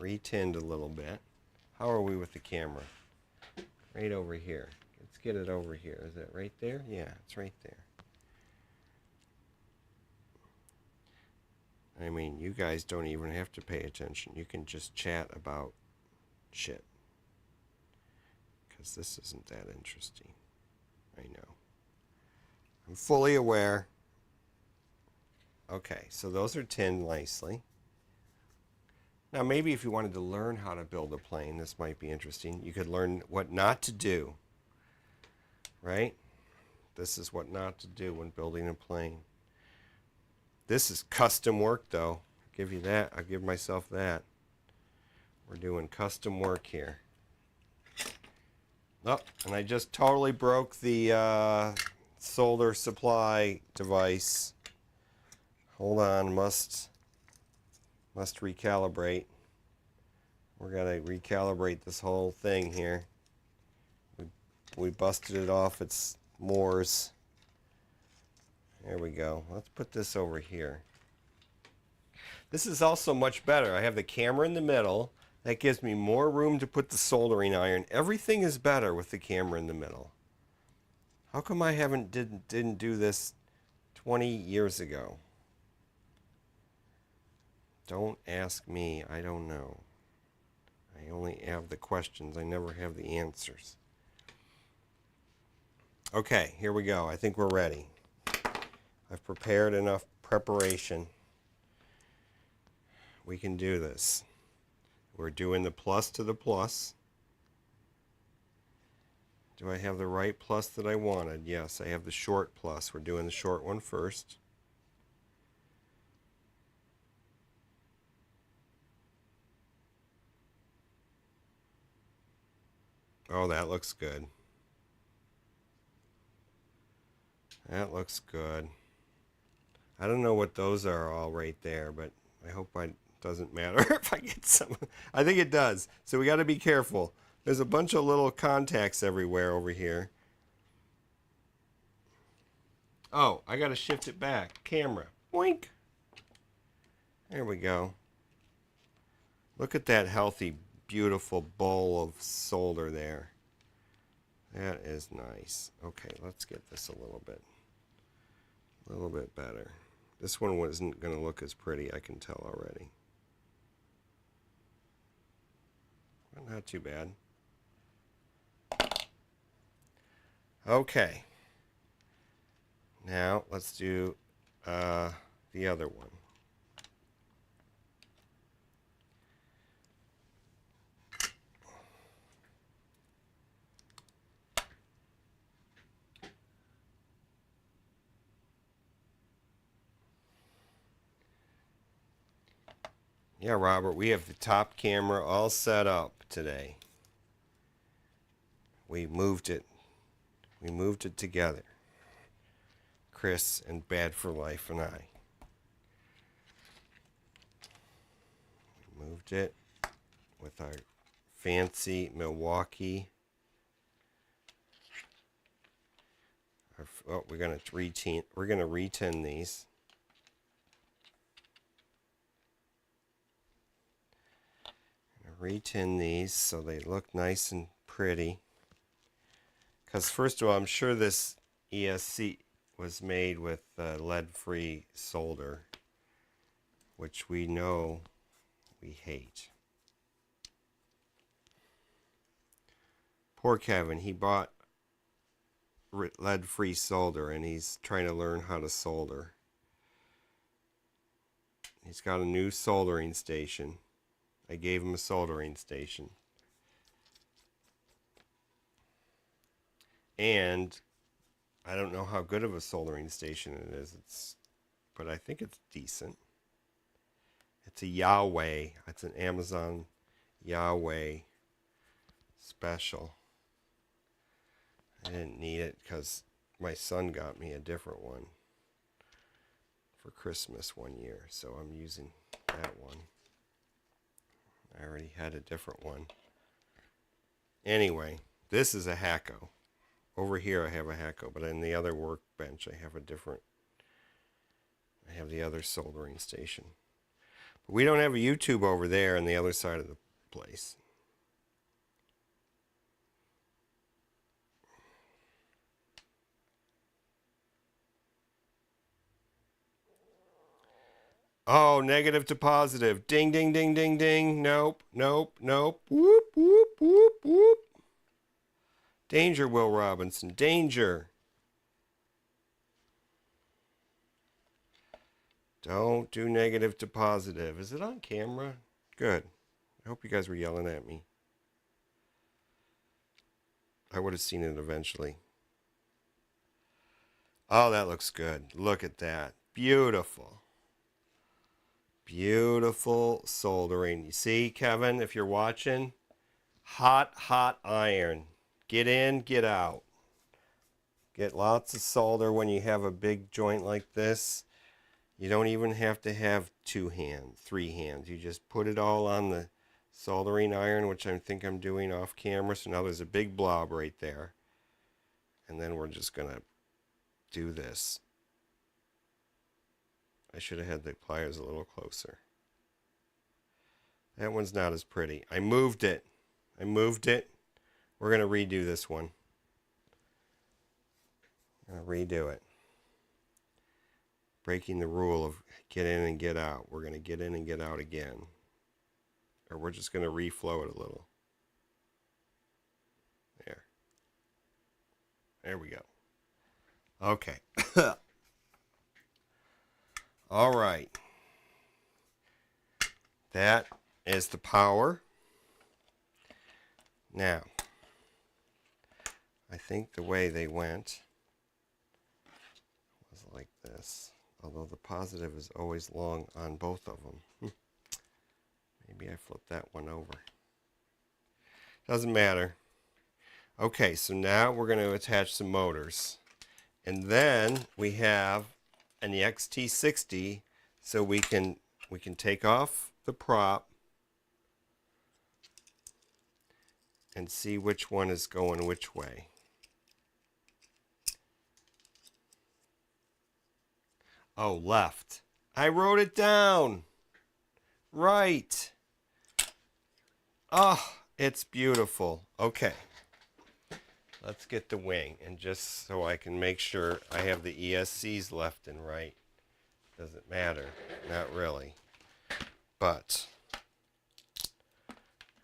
a little bit. How are we with the camera? Right over here. Let's get it over here. Is it right there? Yeah, it's right there. I mean, you guys don't even have to pay attention. You can just chat about shit. Because this isn't that interesting. I know. I'm fully aware. Okay, so those are tinned nicely. Now, maybe if you wanted to learn how to build a plane, this might be interesting. You could learn what not to do, right? This is what not to do when building a plane. This is custom work, though. I'll give you that. I'll give myself that. We're doing custom work here. Oh, and I just totally broke the solder supply device. Hold on, must recalibrate. We're gonna recalibrate this whole thing here. We busted it off its moors. There we go. Let's put this over here. This is also much better. I have the camera in the middle. That gives me more room to put the soldering iron. Everything is better with the camera in the middle. How come I didn't do this 20 years ago? Don't ask me. I don't know. I only have the questions. I never have the answers. Okay, here we go. I think we're ready. I've prepared enough preparation. We can do this. We're doing the plus to the plus. Do I have the right plus that I wanted? Yes, I have the short plus. We're doing the short one first. Oh, that looks good. That looks good. I don't know what those are all right there, but I hope it doesn't matter if I get some. I think it does. So we got to be careful. There's a bunch of little contacts everywhere over here. Oh, I got to shift it back. Camera. Boink. There we go. Look at that healthy, beautiful bowl of solder there. That is nice. Okay, let's get this a little bit better. This one wasn't going to look as pretty, I can tell already. Well, not too bad. Okay. Now let's do the other one. Yeah, Robert, we have the top camera all set up today. We moved it. We moved it together. Chris and Bad for Life and I. We moved it with our fancy Milwaukee. Oh, we're gonna retin these. Retin these so they look nice and pretty. Because first of all, I'm sure this ESC was made with lead-free solder, which we know we hate. Poor Kevin, he bought lead-free solder and he's trying to learn how to solder. He's got a new soldering station. I gave him a soldering station. And I don't know how good of a soldering station it is. But I think it's decent. It's a Yahweh. It's an Amazon Yahweh special. I didn't need it because my son got me a different one for Christmas one year. So I'm using that one. I already had a different one. Anyway, this is a Hacko. Over here I have a Hacko, but in the other workbench I have a different. I have the other soldering station. But we don't have a YouTube over there on the other side of the place. Oh, negative to positive. Ding, ding, ding, ding, ding. Nope, nope, nope. Whoop, whoop, whoop, whoop. Danger, Will Robinson. Danger. Don't do negative to positive. Is it on camera? Good. I hope you guys were yelling at me. I would have seen it eventually. Oh, that looks good. Look at that. Beautiful. Beautiful soldering. You see, Kevin, if you're watching, hot, hot iron. Get in, get out. Get lots of solder when you have a big joint like this. You don't even have to have 2 hands, 3 hands. You just put it all on the soldering iron, which I think I'm doing off camera. So now there's a big blob right there. And then we're just going to do this. I should have had the pliers a little closer. That one's not as pretty. I moved it. We're going to redo this one. I'm going to redo it. Breaking the rule of get in and get out. We're going to get in and get out again. Or we're just going to reflow it a little. There. There we go. Okay. All right. That is the power. Now, I think the way they went was like this. Although the positive is always long on both of them. Maybe I flipped that one over. Doesn't matter. Okay, so now we're going to attach some motors. And then we have an XT60, so we can take off the prop and see which one is going which way. Oh, left. I wrote it down. Right. Oh, it's beautiful. Okay. Let's get the wing, and just so I can make sure I have the ESCs left and right. Doesn't matter. Not really. But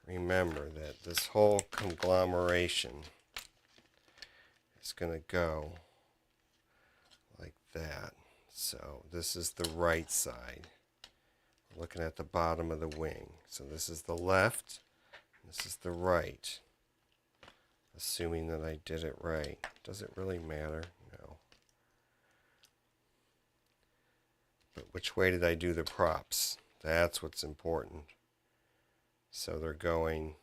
remember that this whole conglomeration is going to go like that. So this is the right side. We're looking at the bottom of the wing. So this is the left, this is the right. Assuming that I did it right. Does it really matter? No. But which way did I do the props? That's what's important. So they're going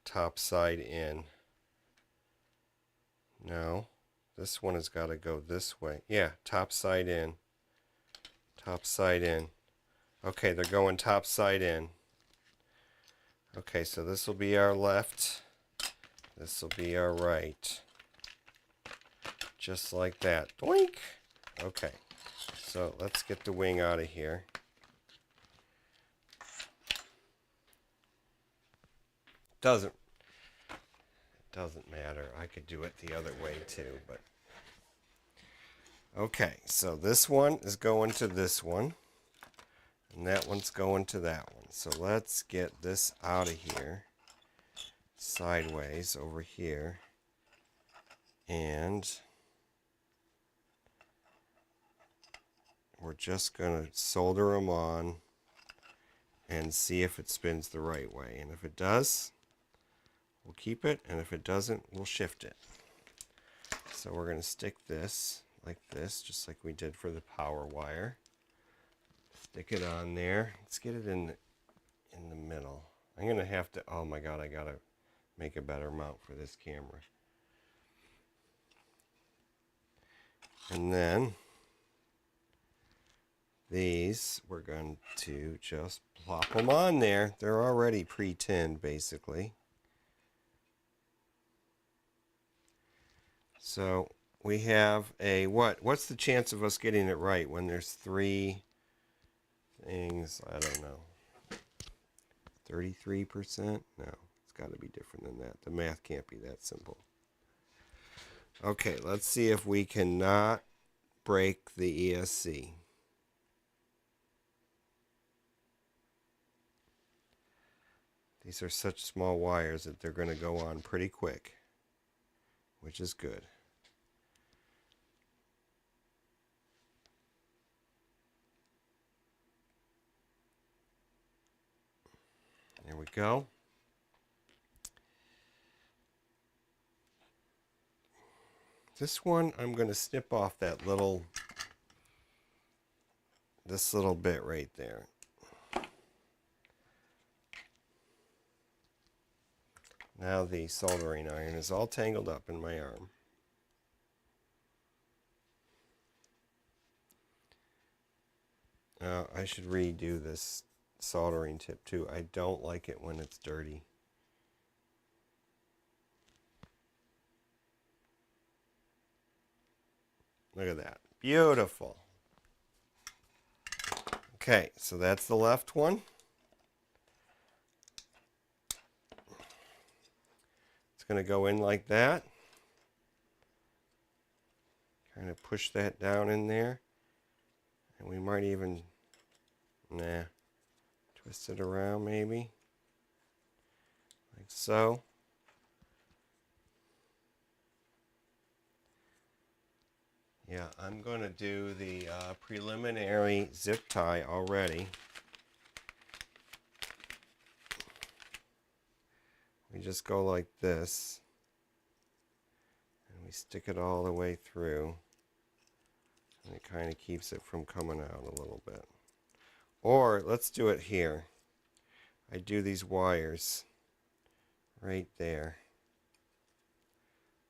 top side in. No, this one has got to go this way. Yeah, top side in. Top side in. Okay, they're going top side in. Okay, so this will be our left. This will be our right. Just like that. Doink! Okay, so let's get the wing out of here. Doesn't matter. I could do it the other way too, but okay, so this one is going to this one, and that one's going to that one. So let's get this out of here, sideways over here, and we're just going to solder them on and see if it spins the right way. And if it does, we'll keep it, and if it doesn't, we'll shift it. So we're going to stick this like this, just like we did for the power wire. Stick it on there. Let's get it in the middle. I'm going to have to, oh my God, I got to make a better mount for this camera. And then these, we're going to just plop them on there. They're already pre-tinned, basically. So we have a what? What's the chance of us getting it right when there's three things? I don't know. 33%? No, it's got to be different than that. The math can't be that simple. Okay, let's see if we cannot break the ESC. These are such small wires that they're going to go on pretty quick, which is good. There we go. This one, I'm going to snip off that little, this little bit right there. Now the soldering iron is all tangled up in my arm. I should redo this soldering tip too. I don't like it when it's dirty. Look at that. Beautiful. Okay, so that's the left one. It's going to go in like that. Kind of push that down in there. And we might even, twist it around maybe. Like so. Yeah, I'm going to do the preliminary zip tie already. We just go like this, and we stick it all the way through, and it kind of keeps it from coming out a little bit. Or let's do it here. I do these wires right there.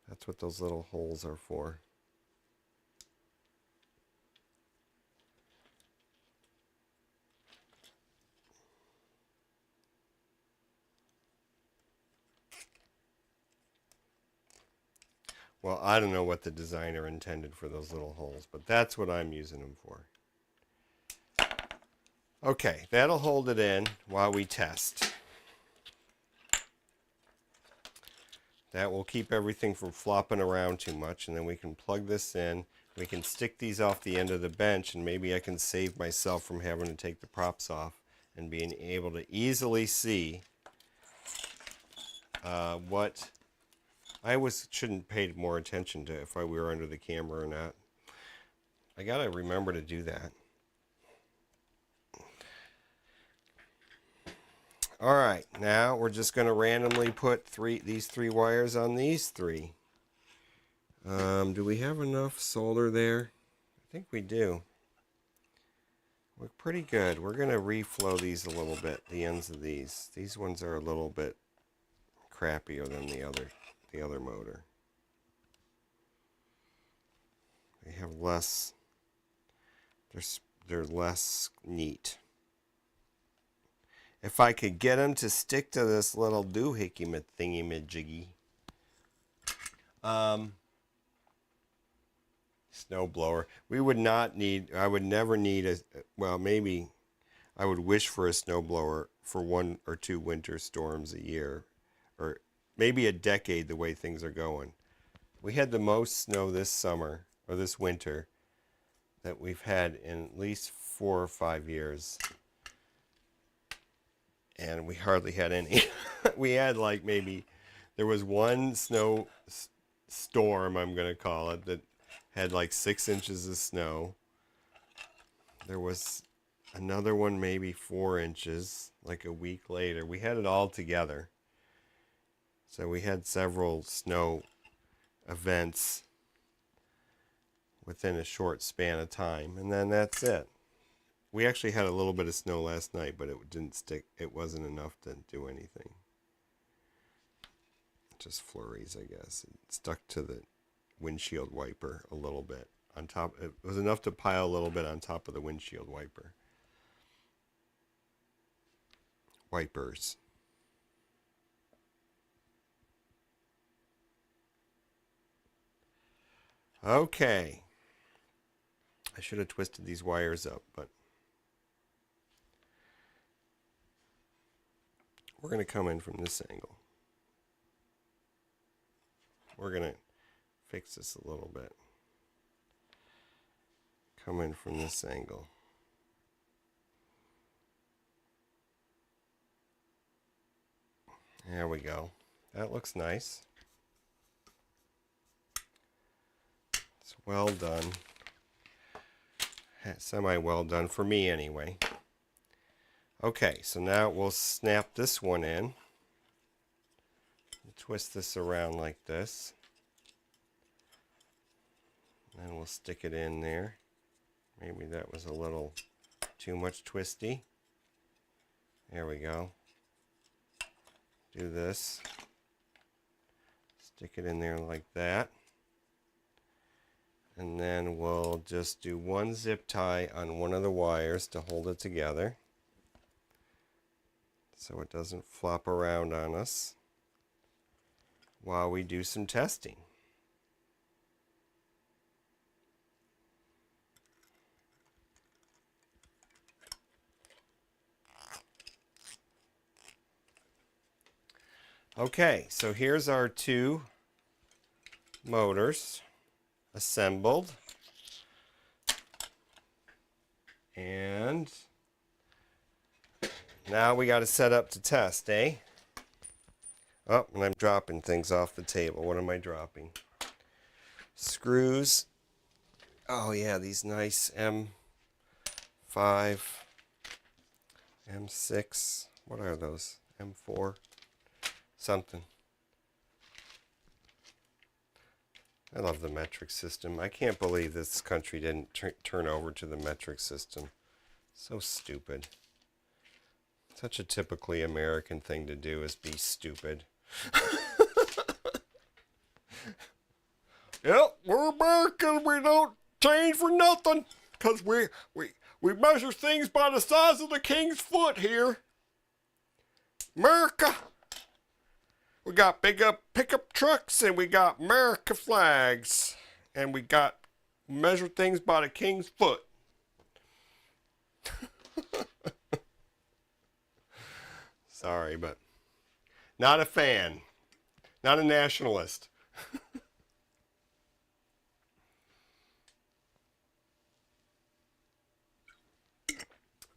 That's what those little holes are for. Well, I don't know what the designer intended for those little holes, but that's what I'm using them for. Okay, that'll hold it in while we test. That will keep everything from flopping around too much, and then we can plug this in. We can stick these off the end of the bench, and maybe I can save myself from having to take the props off and being able to easily see what shouldn't pay more attention to if we were under the camera or not. I gotta remember to do that. All right, now we're just gonna randomly put these three wires on these three. Do we have enough solder there? I think we do. We're pretty good. We're gonna reflow these a little bit, the ends of these. These ones are a little bit crappier than the other motor. They have less, they're less neat. If I could get them to stick to this little doohickey thingy-majiggy. Snow blower. We would not need, I would never need well, maybe I would wish for a snow blower for 1 or 2 winter storms a year, or maybe a decade the way things are going. We had the most snow this summer, or this winter, that we've had in at least 4 or 5 years. And we hardly had any. We had like maybe, there was one snow storm, I'm going to call it, that had like 6 inches of snow. There was another one, maybe 4 inches, like a week later. We had it all together. So we had several snow events within a short span of time, and then that's it. We actually had a little bit of snow last night, but it didn't stick. It wasn't enough to do anything. Just flurries, I guess. It stuck to the windshield wiper a little bit on top. It was enough to pile a little bit on top of the windshield wiper. Wipers. Okay. I should have twisted these wires up, but we're going to come in from this angle. We're going to fix this a little bit. Come in from this angle. There we go. That looks nice. It's well done. Semi well done for me anyway. Okay, so now we'll snap this one in. Twist this around like this. And we'll stick it in there. Maybe that was a little too much twisty. There we go. Do this. Stick it in there like that. And then we'll just do one zip tie on one of the wires to hold it together, so it doesn't flop around on us while we do some testing. Okay, so here's our 2 motors assembled, and now we got to set up to test, eh? Oh, and I'm dropping things off the table. What am I dropping? Screws. Oh yeah, these nice M5, M6. What are those? M4 something. I love the metric system. I can't believe this country didn't turn over to the metric system. So stupid. Such a typically American thing to do is be stupid. Yep, we're American. We don't change for nothing. Because we measure things by the size of the king's foot here. America. We got big pickup trucks, and we got America flags, and we got measure things by the king's foot. Sorry, but not a fan, not a nationalist.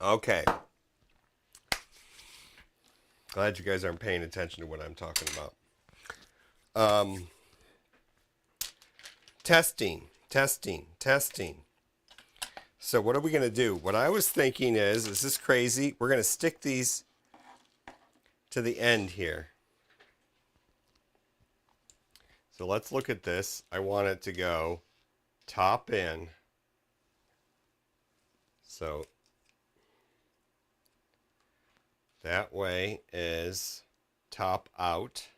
Okay. Glad you guys aren't paying attention to what I'm talking about. testing, testing, testing. So what are we going to do? What I was thinking is this crazy? We're going to stick these to the end here. So let's look at this. I want it to go top in. So that way is top out.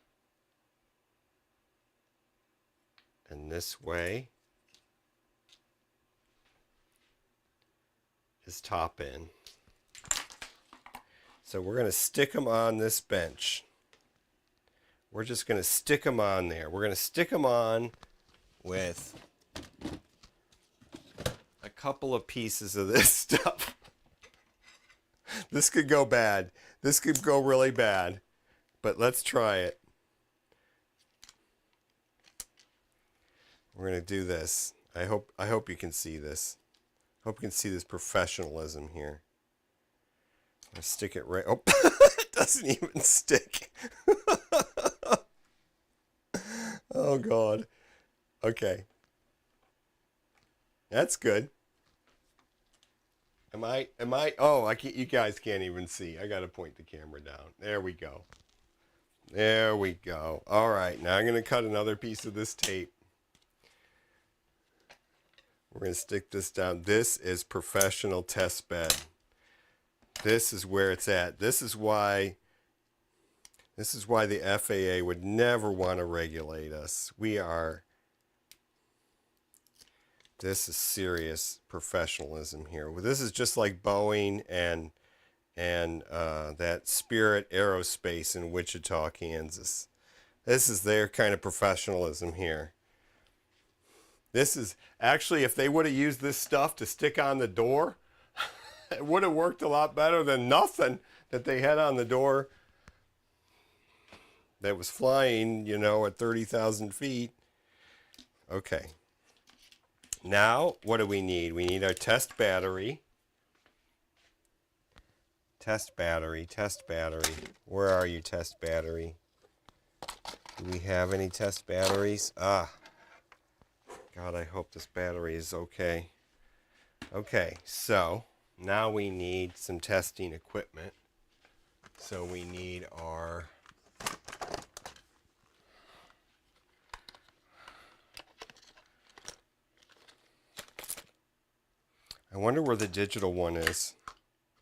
And this way is top in. So we're going to stick them on this bench. We're just going to stick them on there. We're going to stick them on with a couple of pieces of this stuff. This could go bad. This could go really bad. But let's try it. We're going to do this. I hope you can see this. Hope you can see this professionalism here. I'm going to stick it right. Oh, it doesn't even stick. Oh God. Okay. That's good. Am I, oh, I can't, you guys can't even see. I got to point the camera down. There we go. There we go. All right. Now I'm going to cut another piece of this tape. We're going to stick this down. This is professional test bed. This is where it's at. This is why the FAA would never want to regulate us. This is serious professionalism here. Well, this is just like Boeing and that Spirit Aerospace in Wichita, Kansas. This is their kind of professionalism here. This is actually, if they would have used this stuff to stick on the door, it would have worked a lot better than nothing that they had on the door that was flying, you know, at 30,000 feet. Okay. Now, what do we need? We need our test battery. Test battery, test battery. Where are you, test battery? Do we have any test batteries? Ah. God, I hope this battery is okay. Okay, so now we need some testing equipment. So we need our I wonder where the digital one is.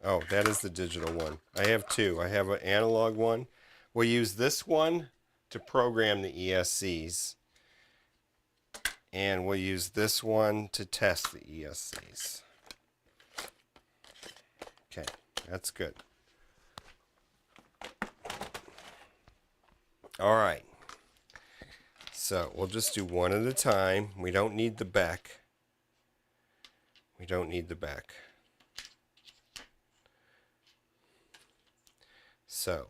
Oh, that is the digital one. I have two. I have an analog one. We'll use this one to program the ESCs. And we'll use this one to test the ESCs. Okay, that's good. All right. So we'll just do one at a time. We don't need the back. We don't need the back. So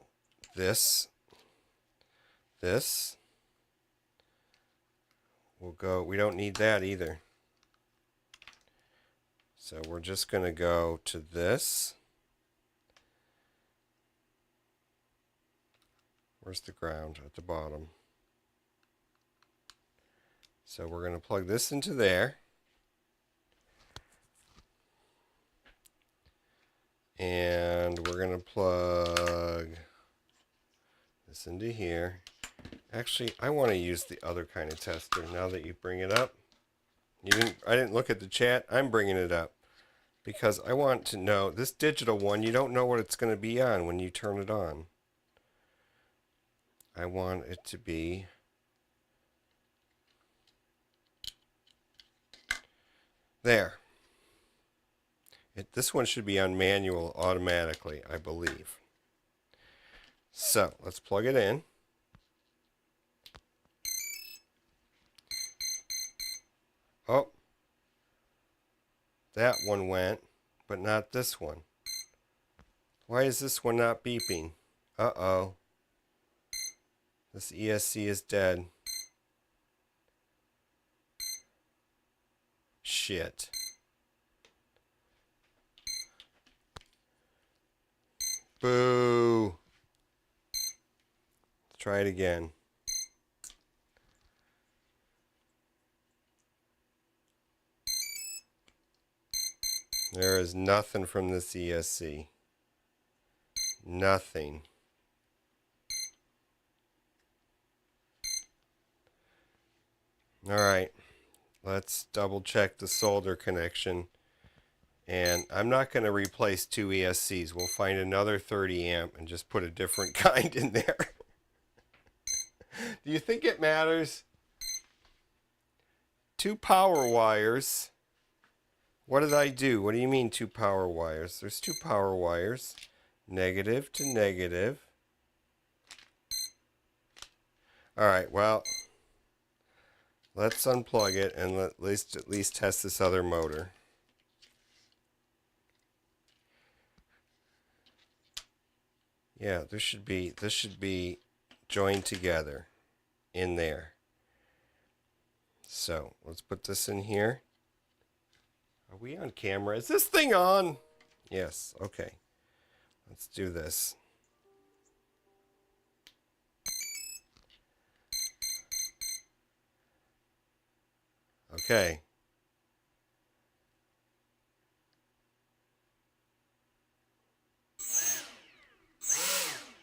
this. We'll go, we don't need that either. So we're just going to go to this. Where's the ground? At the bottom. So we're going to plug this into there. And we're going to plug this into here. Actually, I want to use the other kind of tester now that you bring it up. I didn't look at the chat. I'm bringing it up because I want to know this digital one. You don't know what it's going to be on when you turn it on. I want it to be there. This one should be on manual automatically, I believe. So let's plug it in. Oh, that one went, but not this one. Why is this one not beeping? Uh-oh. This ESC is dead. Shit. Boo. Let's try it again. There is nothing from this ESC. Nothing. All right, let's double check the solder connection. And I'm not going to replace two ESCs. We'll find another 30 amp and just put a different kind in there. Do you think it matters? Two power wires. What did I do? What do you mean two power wires? There's two power wires. Negative to negative. All right, well, let's unplug it and at least test this other motor. Yeah, this should be joined together in there. So let's put this in here. Are we on camera? Is this thing on? Yes, okay. Let's do this. Okay.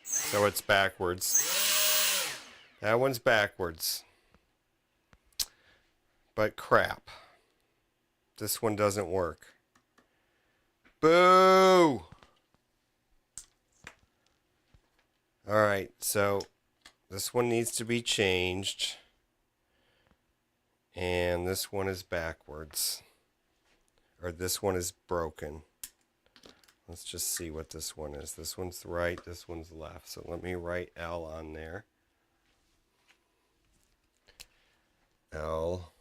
So it's backwards. That one's backwards. But crap. This one doesn't work. Boo! Alright, so this one needs to be changed. And this one is backwards. Or this one is broken. Let's just see what this one is. This one's right, this one's left. So let me write L on there. L.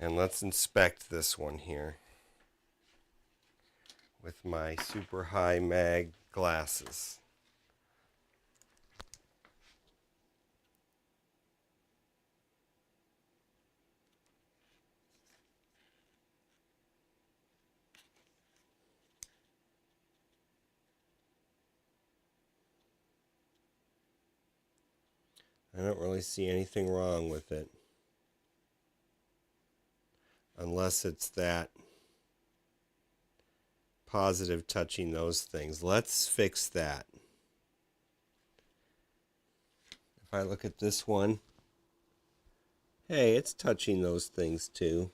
And let's inspect this one here with my super high mag glasses. I don't really see anything wrong with it. Unless it's that positive touching those things. Let's fix that. If I look at this one, hey, it's touching those things too.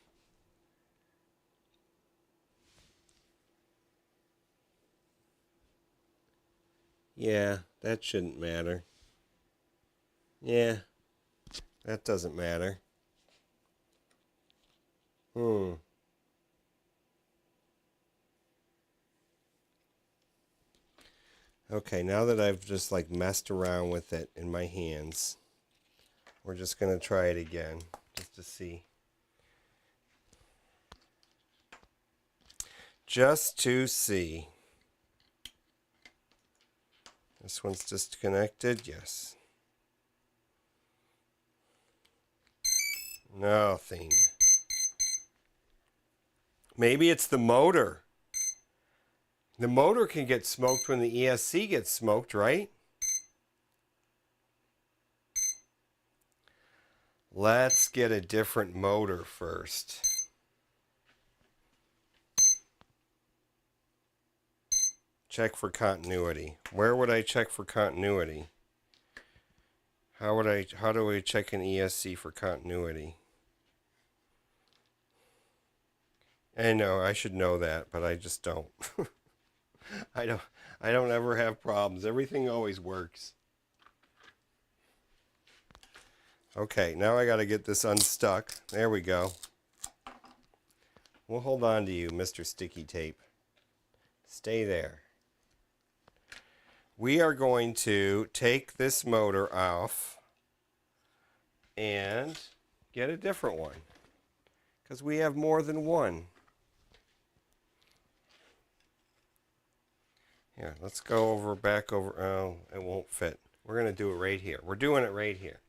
Yeah, that shouldn't matter. Yeah, that doesn't matter. Okay, now that I've just like messed around with it in my hands, we're just going to try it again just to see. Just to see. This one's disconnected, yes. Nothing. Maybe it's the motor. The motor can get smoked when the ESC gets smoked, right? Let's get a different motor first. Check for continuity. Where would I check for continuity? How do we check an ESC for continuity? I know I should know that, but I just don't. I don't ever have problems. Everything always works. Okay, now I got to get this unstuck. There we go. We'll hold on to you, Mr. Sticky Tape. Stay there. We are going to take this motor off and get a different one because we have more than one. Here, let's go back over. Oh, it won't fit. We're going to do it right here. We're doing it right here.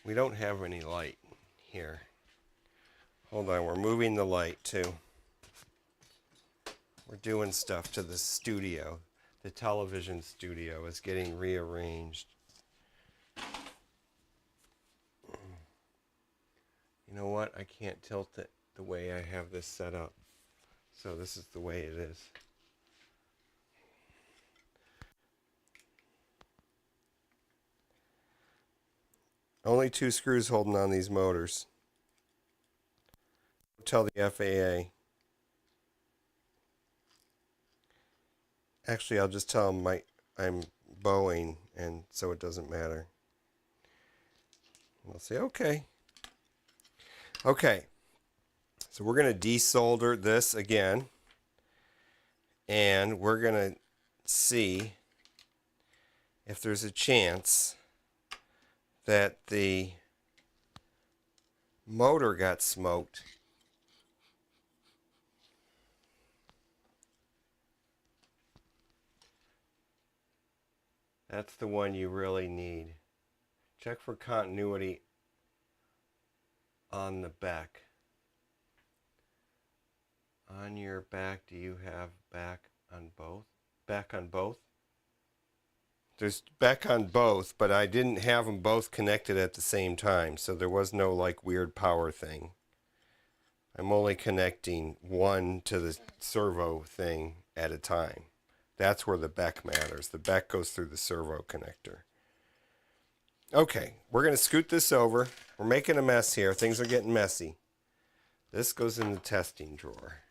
We don't have any light here. Hold on, we're moving the light too. We're doing stuff to the studio. The television studio is getting rearranged. You know what? I can't tilt it the way I have this set up. So this is the way it is. Only 2 screws holding on these motors. Tell the FAA. Actually, I'll just tell them I'm Boeing, and so it doesn't matter. They'll say, okay. Okay. So we're going to desolder this again. And we're going to see if there's a chance that the motor got smoked. That's the one you really need. Check for continuity on the back. On your back, do you have back on both? Back on both? There's back on both, but I didn't have them both connected at the same time, so there was no like weird power thing. I'm only connecting one to the servo thing at a time. That's where the back matters. The back goes through the servo connector. Okay, we're going to scoot this over. We're making a mess here. Things are getting messy. This goes in the testing drawer.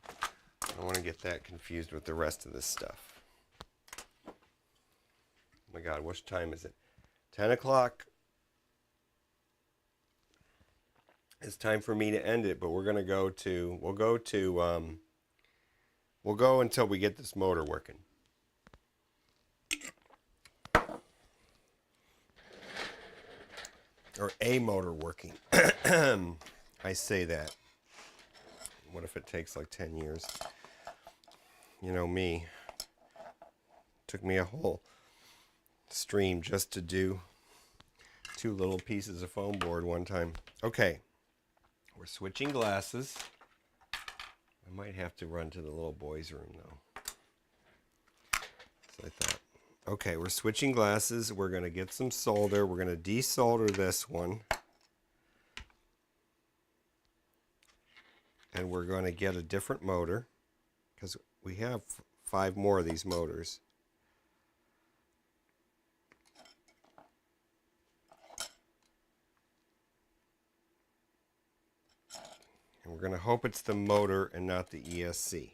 I don't want to get that confused with the rest of this stuff. Oh my God, what time is it? 10 o'clock. It's time for me to end it, but we'll go until we get this motor working. Or a motor working. I say that. What if it takes like 10 years? You know me. Took me a whole stream just to do 2 little pieces of foam board one time. Okay. We're switching glasses. I might have to run to the little boys' room though. So I thought. Okay, we're switching glasses. We're going to get some solder. We're going to desolder this one. And we're going to get a different motor because we have 5 more of these motors. And we're going to hope it's the motor and not the ESC.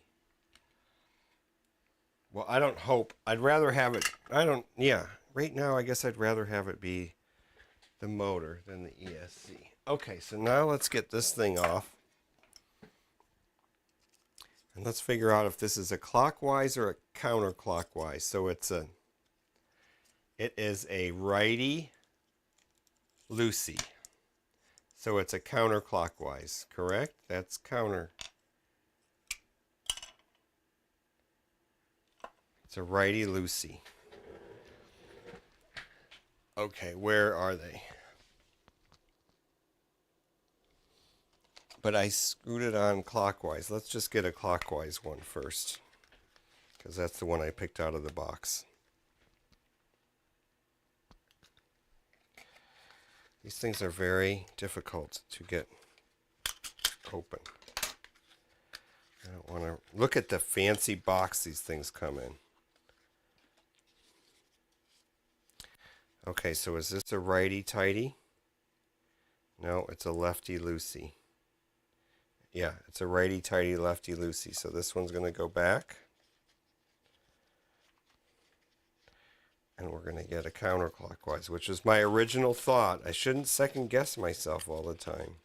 Well, I don't hope. I'd rather have it. Right now, I guess I'd rather have it be the motor than the ESC. Okay, so now let's get this thing off. And let's figure out if this is a clockwise or a counterclockwise. So it is a righty loosey. So it's a counterclockwise, correct? That's counter. It's a righty loosey. Okay, where are they? But I screwed it on clockwise. Let's just get a clockwise one first, because that's the one I picked out of the box. These things are very difficult to get open. I don't want to look at the fancy box these things come in. Okay, so is this a righty-tighty? No, it's a lefty-loosey. Yeah, it's a righty-tighty, lefty-loosey. So this one's going to go back. And we're going to get a counterclockwise, which is my original thought. I shouldn't second guess myself all the time.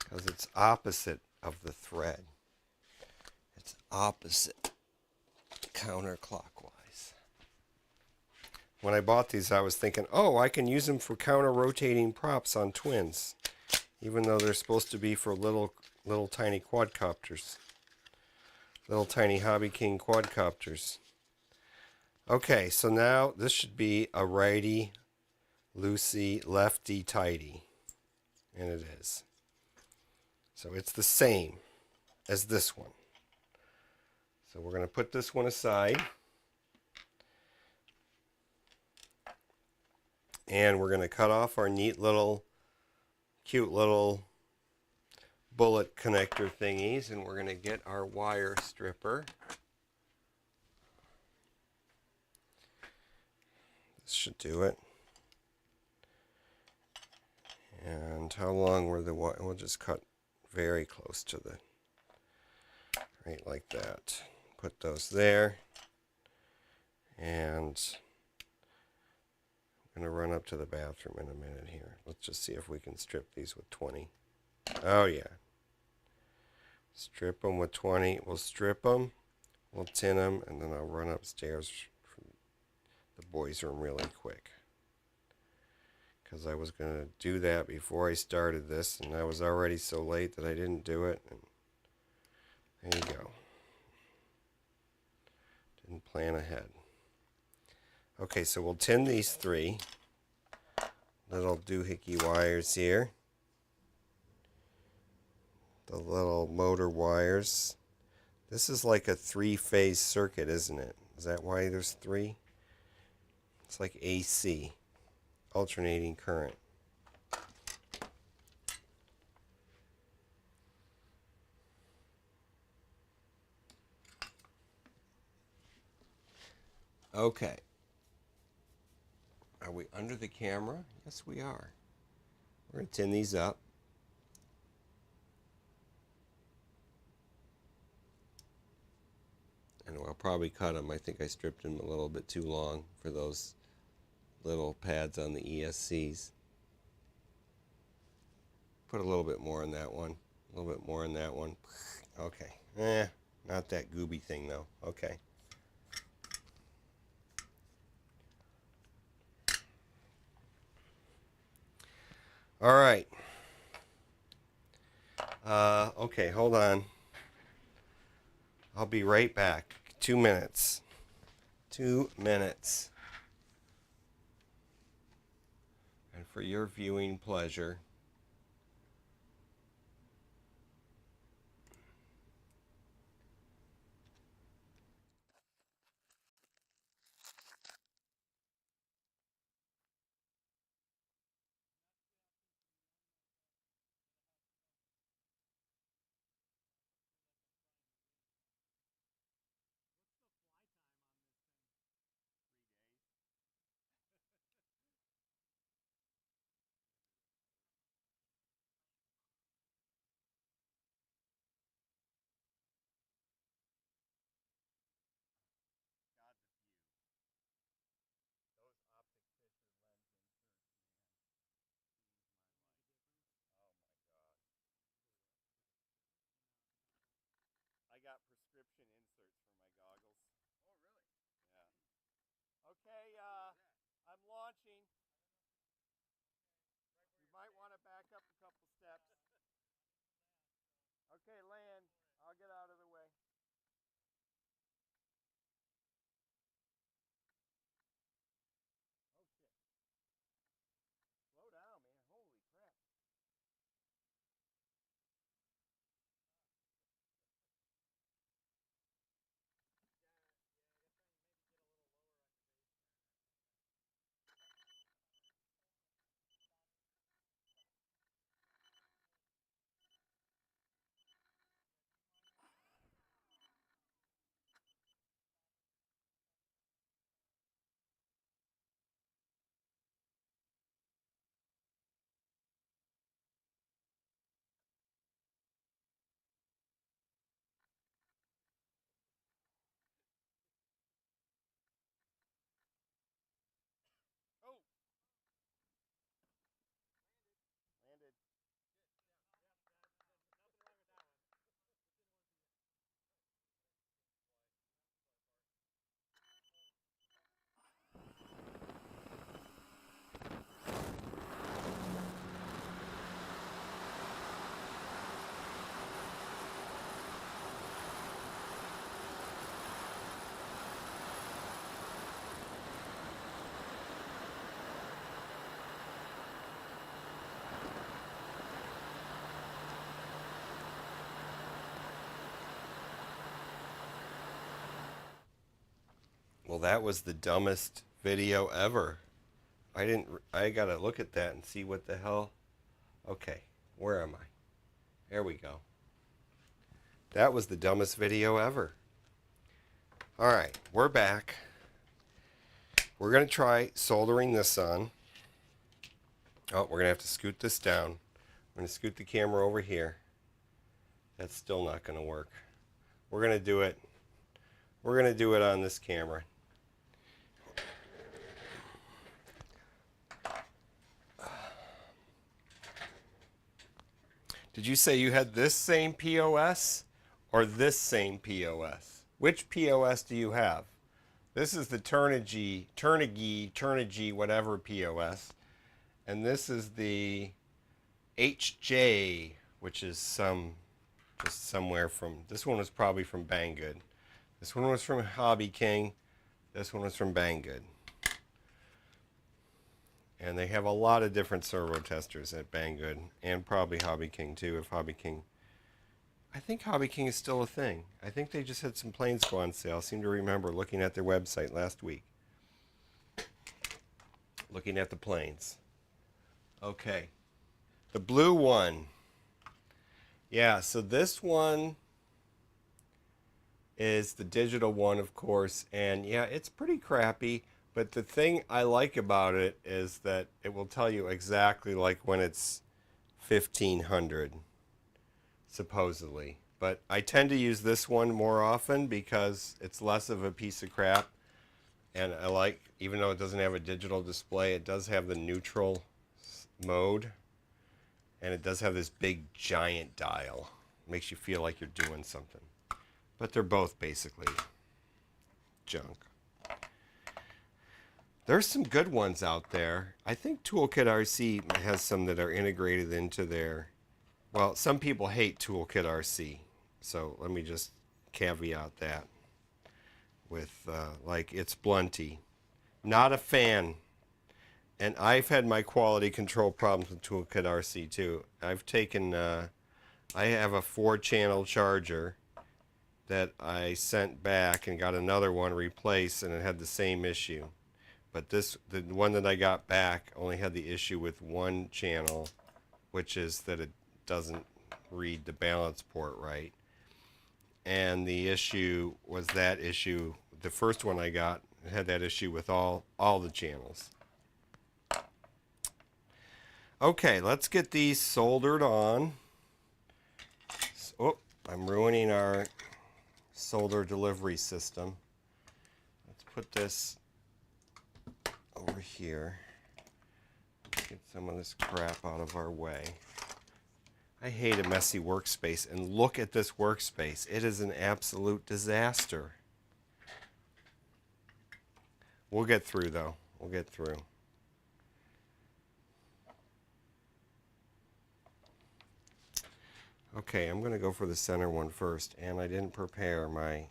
Because it's opposite of the thread. It's opposite counterclockwise. When I bought these, I was thinking, oh, I can use them for counter-rotating props on twins, even though they're supposed to be for little tiny quadcopters. Little tiny Hobby King quadcopters. Okay, so now this should be a righty, loosey, lefty, tighty. And it is. So it's the same as this one. So we're going to put this one aside. And we're going to cut off our neat little, cute little bullet connector thingies, and we're going to get our wire stripper. This should do it. And how long were the wire? We'll just cut very close to the, right like that. Put those there. And I'm going to run up to the bathroom in a minute here. Let's just see if we can strip these with 20. Oh yeah. Strip them with 20. We'll strip them. We'll tin them. And then I'll run upstairs from the boys' room really quick. Because I was going to do that before I started this. And I was already so late that I didn't do it. And there you go. Didn't plan ahead. Okay, so we'll tin these 3 little doohickey wires here. The little motor wires. This is like a 3-phase circuit, isn't it? Is that why there's 3? It's like AC, alternating current. Okay. Are we under the camera? Yes, we are. We're going to tin these up. And I'll probably cut them. I think I stripped them a little bit too long for those little pads on the ESCs. Put a little bit more on that one. A little bit more on that one. Okay. Not that gooby thing though. Okay. All right. Okay, hold on. I'll be right back. 2 minutes. 2 minutes. And for your viewing pleasure, I got prescription inserts for my goggles. Oh, really? Yeah. Okay, I'm launching. You might want to back up a couple steps. Okay, land. I'll get out of the way. Oh, shit. Slow down, man. Holy crap. Oh, landed. Well, that was the dumbest video ever. I gotta look at that and see what the hell. Okay, where am I? There we go. That was the dumbest video ever. All right, we're back. We're gonna try soldering this on. Oh, we're gonna have to scoot this down. I'm gonna scoot the camera over here. That's still not gonna work. We're gonna do it. We're gonna do it on this camera. Did you say you had this same POS or this same POS? Which POS do you have? This is the Turnigy, whatever POS. And this is the HJ, which is just somewhere from, this one was probably from Banggood. This one was from Hobby King. This one was from Banggood. And they have a lot of different servo testers at Banggood, and probably Hobby King too, if Hobby King, I think Hobby King is still a thing. I think they just had some planes go on sale. I seem to remember looking at their website last week. Looking at the planes. Okay. The blue one. Yeah, so this one is the digital one, of course, and yeah, it's pretty crappy. But the thing I like about it is that it will tell you exactly like when it's 1500, supposedly. But I tend to use this one more often because it's less of a piece of crap. And I like, even though it doesn't have a digital display, it does have the neutral mode. And it does have this big giant dial. It makes you feel like you're doing something. But they're both basically junk. There's some good ones out there. I think Toolkit RC has some that are integrated into their... Well, some people hate Toolkit RC. So let me just caveat that with, like, it's blunty. Not a fan. And I've had my quality control problems with Toolkit RC too. I've taken... I have a 4-channel charger that I sent back and got another one replaced, and it had the same issue. But the one that I got back only had the issue with one channel, which is that it doesn't read the balance port right. And the issue was that issue, the first one I got had that issue with all the channels. Okay, let's get these soldered on. Oh, I'm ruining our solder delivery system. Let's put this over here. Let's get some of this crap out of our way. I hate a messy workspace, and look at this workspace. It is an absolute disaster. We'll get through though. We'll get through. Okay, I'm going to go for the center one first, and I didn't prepare my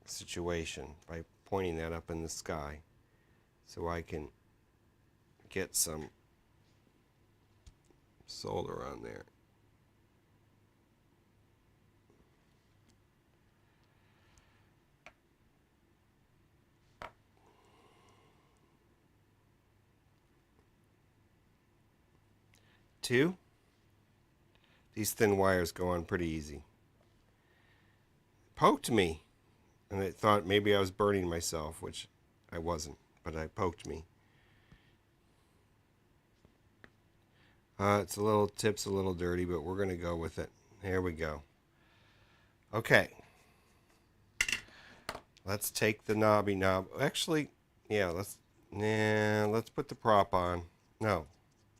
situation by pointing that up in the sky so I can get some solder on there. Two. These thin wires go on pretty easy. Poked me, and I thought maybe I was burning myself, which I wasn't, but I poked me. It's a little, tip's a little dirty, but we're going to go with it. Here we go. Okay. Let's take the knobby knob. Actually, yeah, let's put the prop on. No.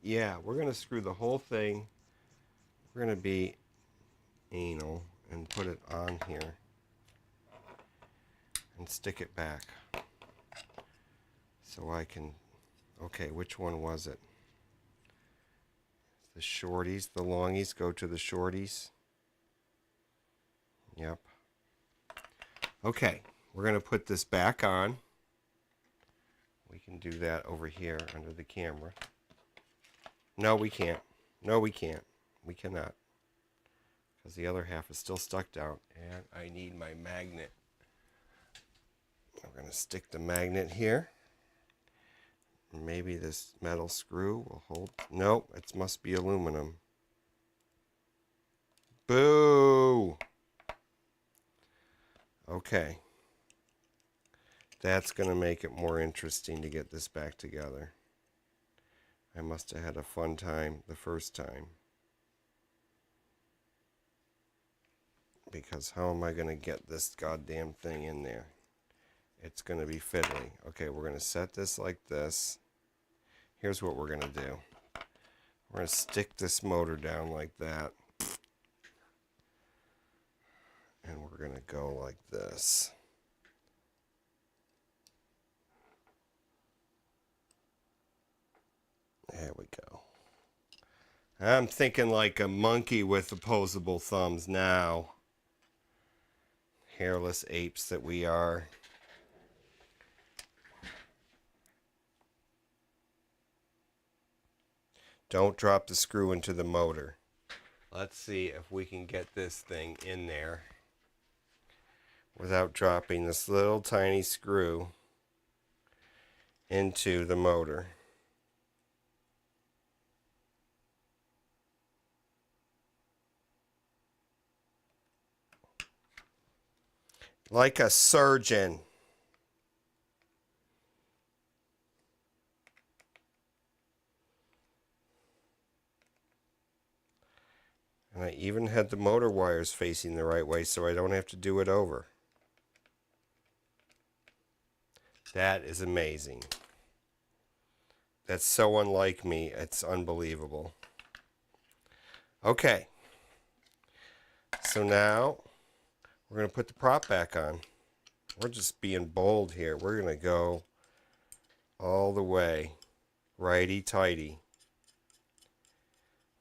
Yeah, we're going to screw the whole thing. We're going to be anal and put it on here and stick it back so I can, okay, which one was it? The shorties, the longies go to the shorties. Yep. Okay, we're going to put this back on. We can do that over here under the camera. No, we can't. No, we can't. We cannot, because the other half is still stuck down, and I need my magnet. We're going to stick the magnet here. Maybe this metal screw will hold. Nope, it must be aluminum. Boo! Okay. That's going to make it more interesting to get this back together. I must have had a fun time the first time. Because how am I going to get this goddamn thing in there? It's going to be fiddly. Okay, we're going to set this like this. Here's what we're going to do. We're going to stick this motor down like that. And we're going to go like this. There we go. I'm thinking like a monkey with opposable thumbs now. Hairless apes that we are. Don't drop the screw into the motor. Let's see if we can get this thing in there without dropping this little tiny screw into the motor. Like a surgeon. And I even had the motor wires facing the right way so I don't have to do it over. That is amazing. That's so unlike me, it's unbelievable. Okay. So now we're going to put the prop back on. We're just being bold here. We're going to go all the way. Righty-tighty.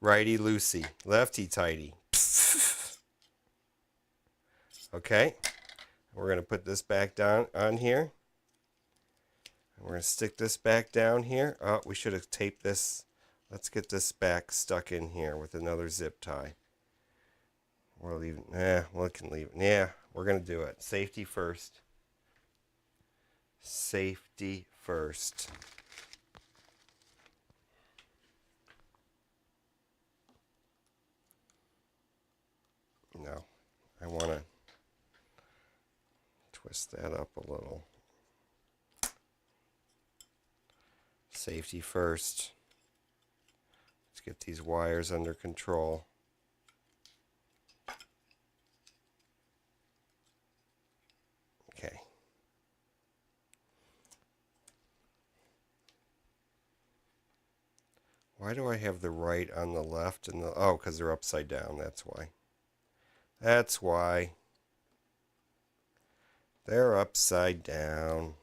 Righty-loosey. Lefty-tighty. Okay. We're going to put this back down on here. We're going to stick this back down here. Oh, we should have taped this. Let's get this back stuck in here with another zip tie. We'll leave it. We can leave it. Yeah, we're going to do it. Safety first. Safety first. No, I want to twist that up a little. Safety first. Let's get these wires under control. Okay. Why do I have the right on the left and the... Oh, because they're upside down. That's why. That's why. They're upside down.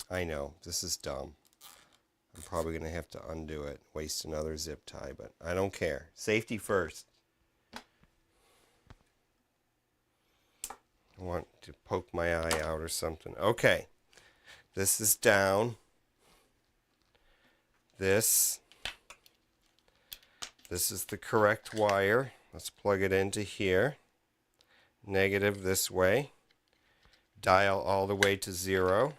I know, this is dumb. I'm probably going to have to undo it, waste another zip tie, but I don't care. Safety first. I want to poke my eye out or something. Okay, this is down. This is the correct wire. Let's plug it into here. Negative this way. Dial all the way to 0.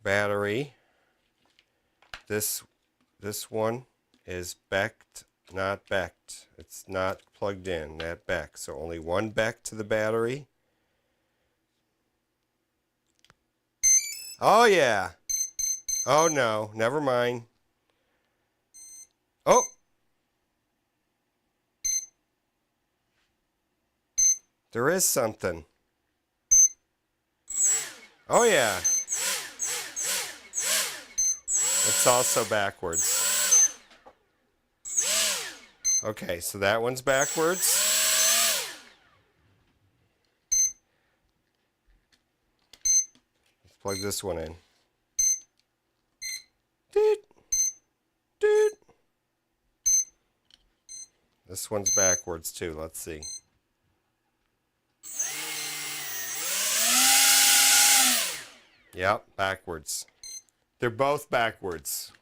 Battery. This one is backed, not backed. It's not plugged in, that back. So only one back to the battery. Oh yeah. Oh no, never mind. Oh. There is something. Oh yeah. It's also backwards. Okay, so that one's backwards. Let's plug this one in. Doot, doot. This one's backwards too. Let's see. Yep, backwards. They're both backwards.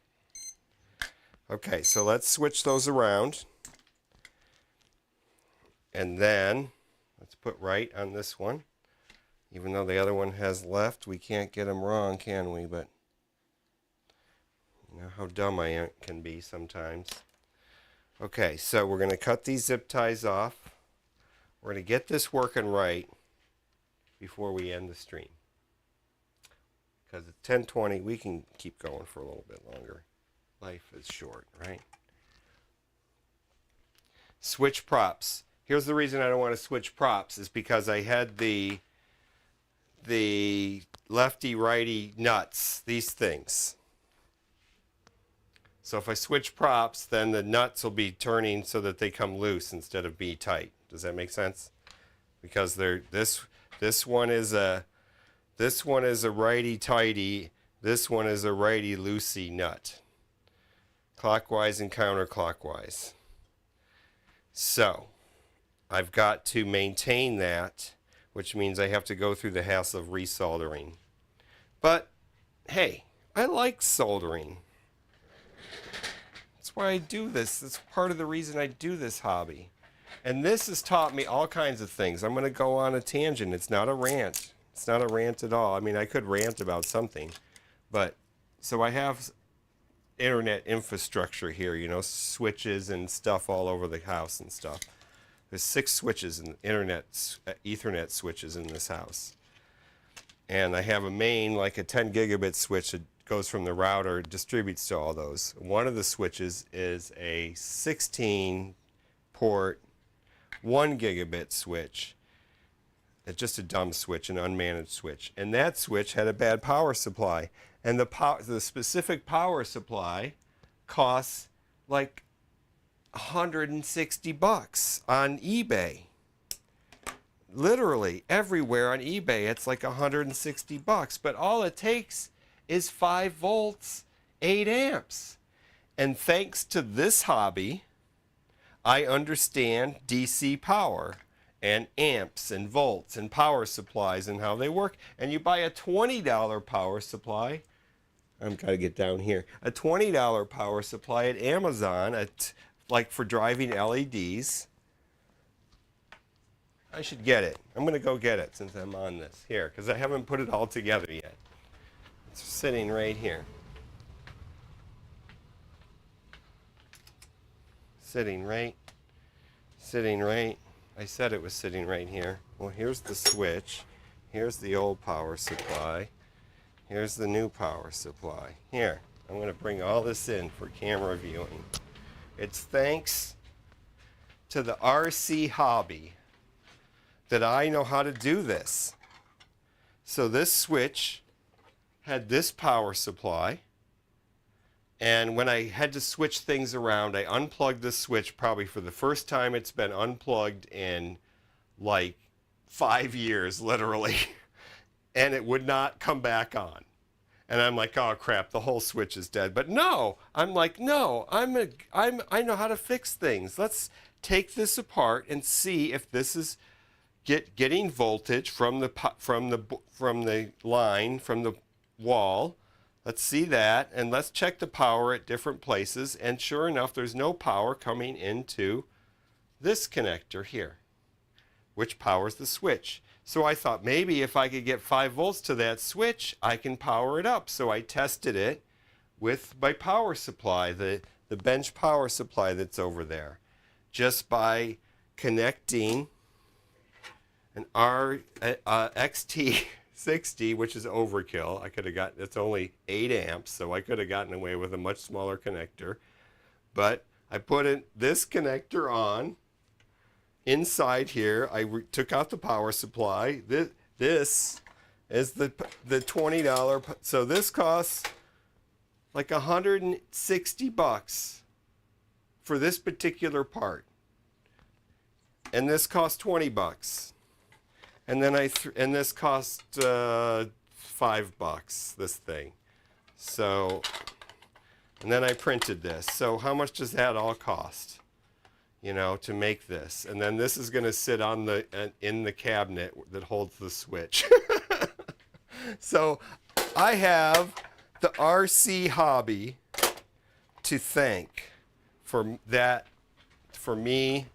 Okay, so let's switch those around. And then let's put right on this one. Even though the other one has left, we can't get them wrong, can we? But you know how dumb I can be sometimes. Okay, so we're going to cut these zip ties off. We're going to get this working right before we end the stream. Because it's 10:20, we can keep going for a little bit longer. Life is short, right? Switch props. Here's the reason I don't want to switch props is because I had the lefty-righty nuts, these things. So if I switch props, then the nuts will be turning so that they come loose instead of be tight. Does that make sense? Because this one is a righty-tighty, this one is a righty-loosey nut. Clockwise and counterclockwise. So I've got to maintain that, which means I have to go through the hassle of resoldering. But hey, I like soldering. That's why I do this. That's part of the reason I do this hobby. And this has taught me all kinds of things. I'm going to go on a tangent. It's not a rant. It's not a rant at all. I mean, I could rant about something. But so I have internet infrastructure here, you know, switches and stuff all over the house and stuff. There's 6 switches and Ethernet switches in this house. And I have a main, like a 10 gigabit switch that goes from the router, distributes to all those. One of the switches is a 16 port, 1 gigabit switch. It's just a dumb switch, an unmanaged switch. And that switch had a bad power supply. And the specific power supply costs like $160 on eBay. Literally everywhere on eBay it's like $160, but all it takes is 5 volts, 8 amps. And thanks to this hobby, I understand DC power and amps and volts and power supplies and how they work. And you buy a $20 power supply, I've got to get down here, a $20 power supply at Amazon like for driving LEDs. I should get it. I'm going to go get it since I'm on this here because I haven't put it all together yet. It's sitting right here. Sitting right. I said it was sitting right here. Well, here's the switch. Here's the old power supply. Here's the new power supply. Here, I'm going to bring all this in for camera viewing. It's thanks to the RC hobby that I know how to do this. So this switch had this power supply, and when I had to switch things around, I unplugged this switch probably for the first time it's been unplugged in like 5 years, literally, and it would not come back on. And I'm like, oh crap, the whole switch is dead. But no, I'm like, no, I know how to fix things. Let's take this apart and see if this is getting voltage from the line, from the wall. Let's see that, and let's check the power at different places. And sure enough, there's no power coming into this connector here, which powers the switch. So I thought maybe if I could get 5 volts to that switch, I can power it up. So I tested it with my power supply, the bench power supply that's over there, just by connecting an XT60, which is overkill. I could have gotten, it's only 8 amps, so I could have gotten away with a much smaller connector. But I put this connector on. Inside here, I took out the power supply. This is the $20. So this costs like $160 for this particular part, and this costs $20. And then and this cost $5. This thing. So, and then I printed this. So how much does that all cost? You know, to make this. And then this is going to sit on in the cabinet that holds the switch. So I have the RC hobby to thank for that, for me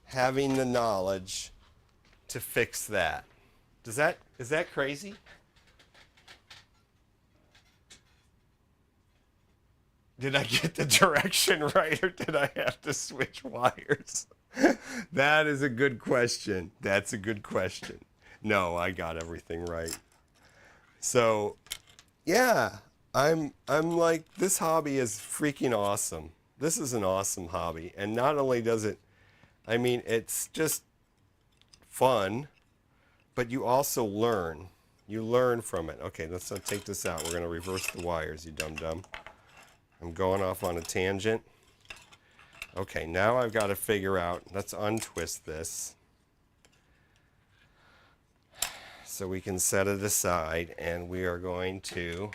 having the knowledge to fix that. Is that crazy? Did I get the direction right, or did I have to switch wires? That is a good question. That's a good question. No, I got everything right. So, yeah, I'm like, this hobby is freaking awesome. This is an awesome hobby, and not only does it, I mean, it's just fun, but you also learn. You learn from it. Okay, let's not take this out. We're going to reverse the wires, you dum-dum. I'm going off on a tangent. Okay, now I've got to figure out, let's untwist this so we can set it aside, and we are going to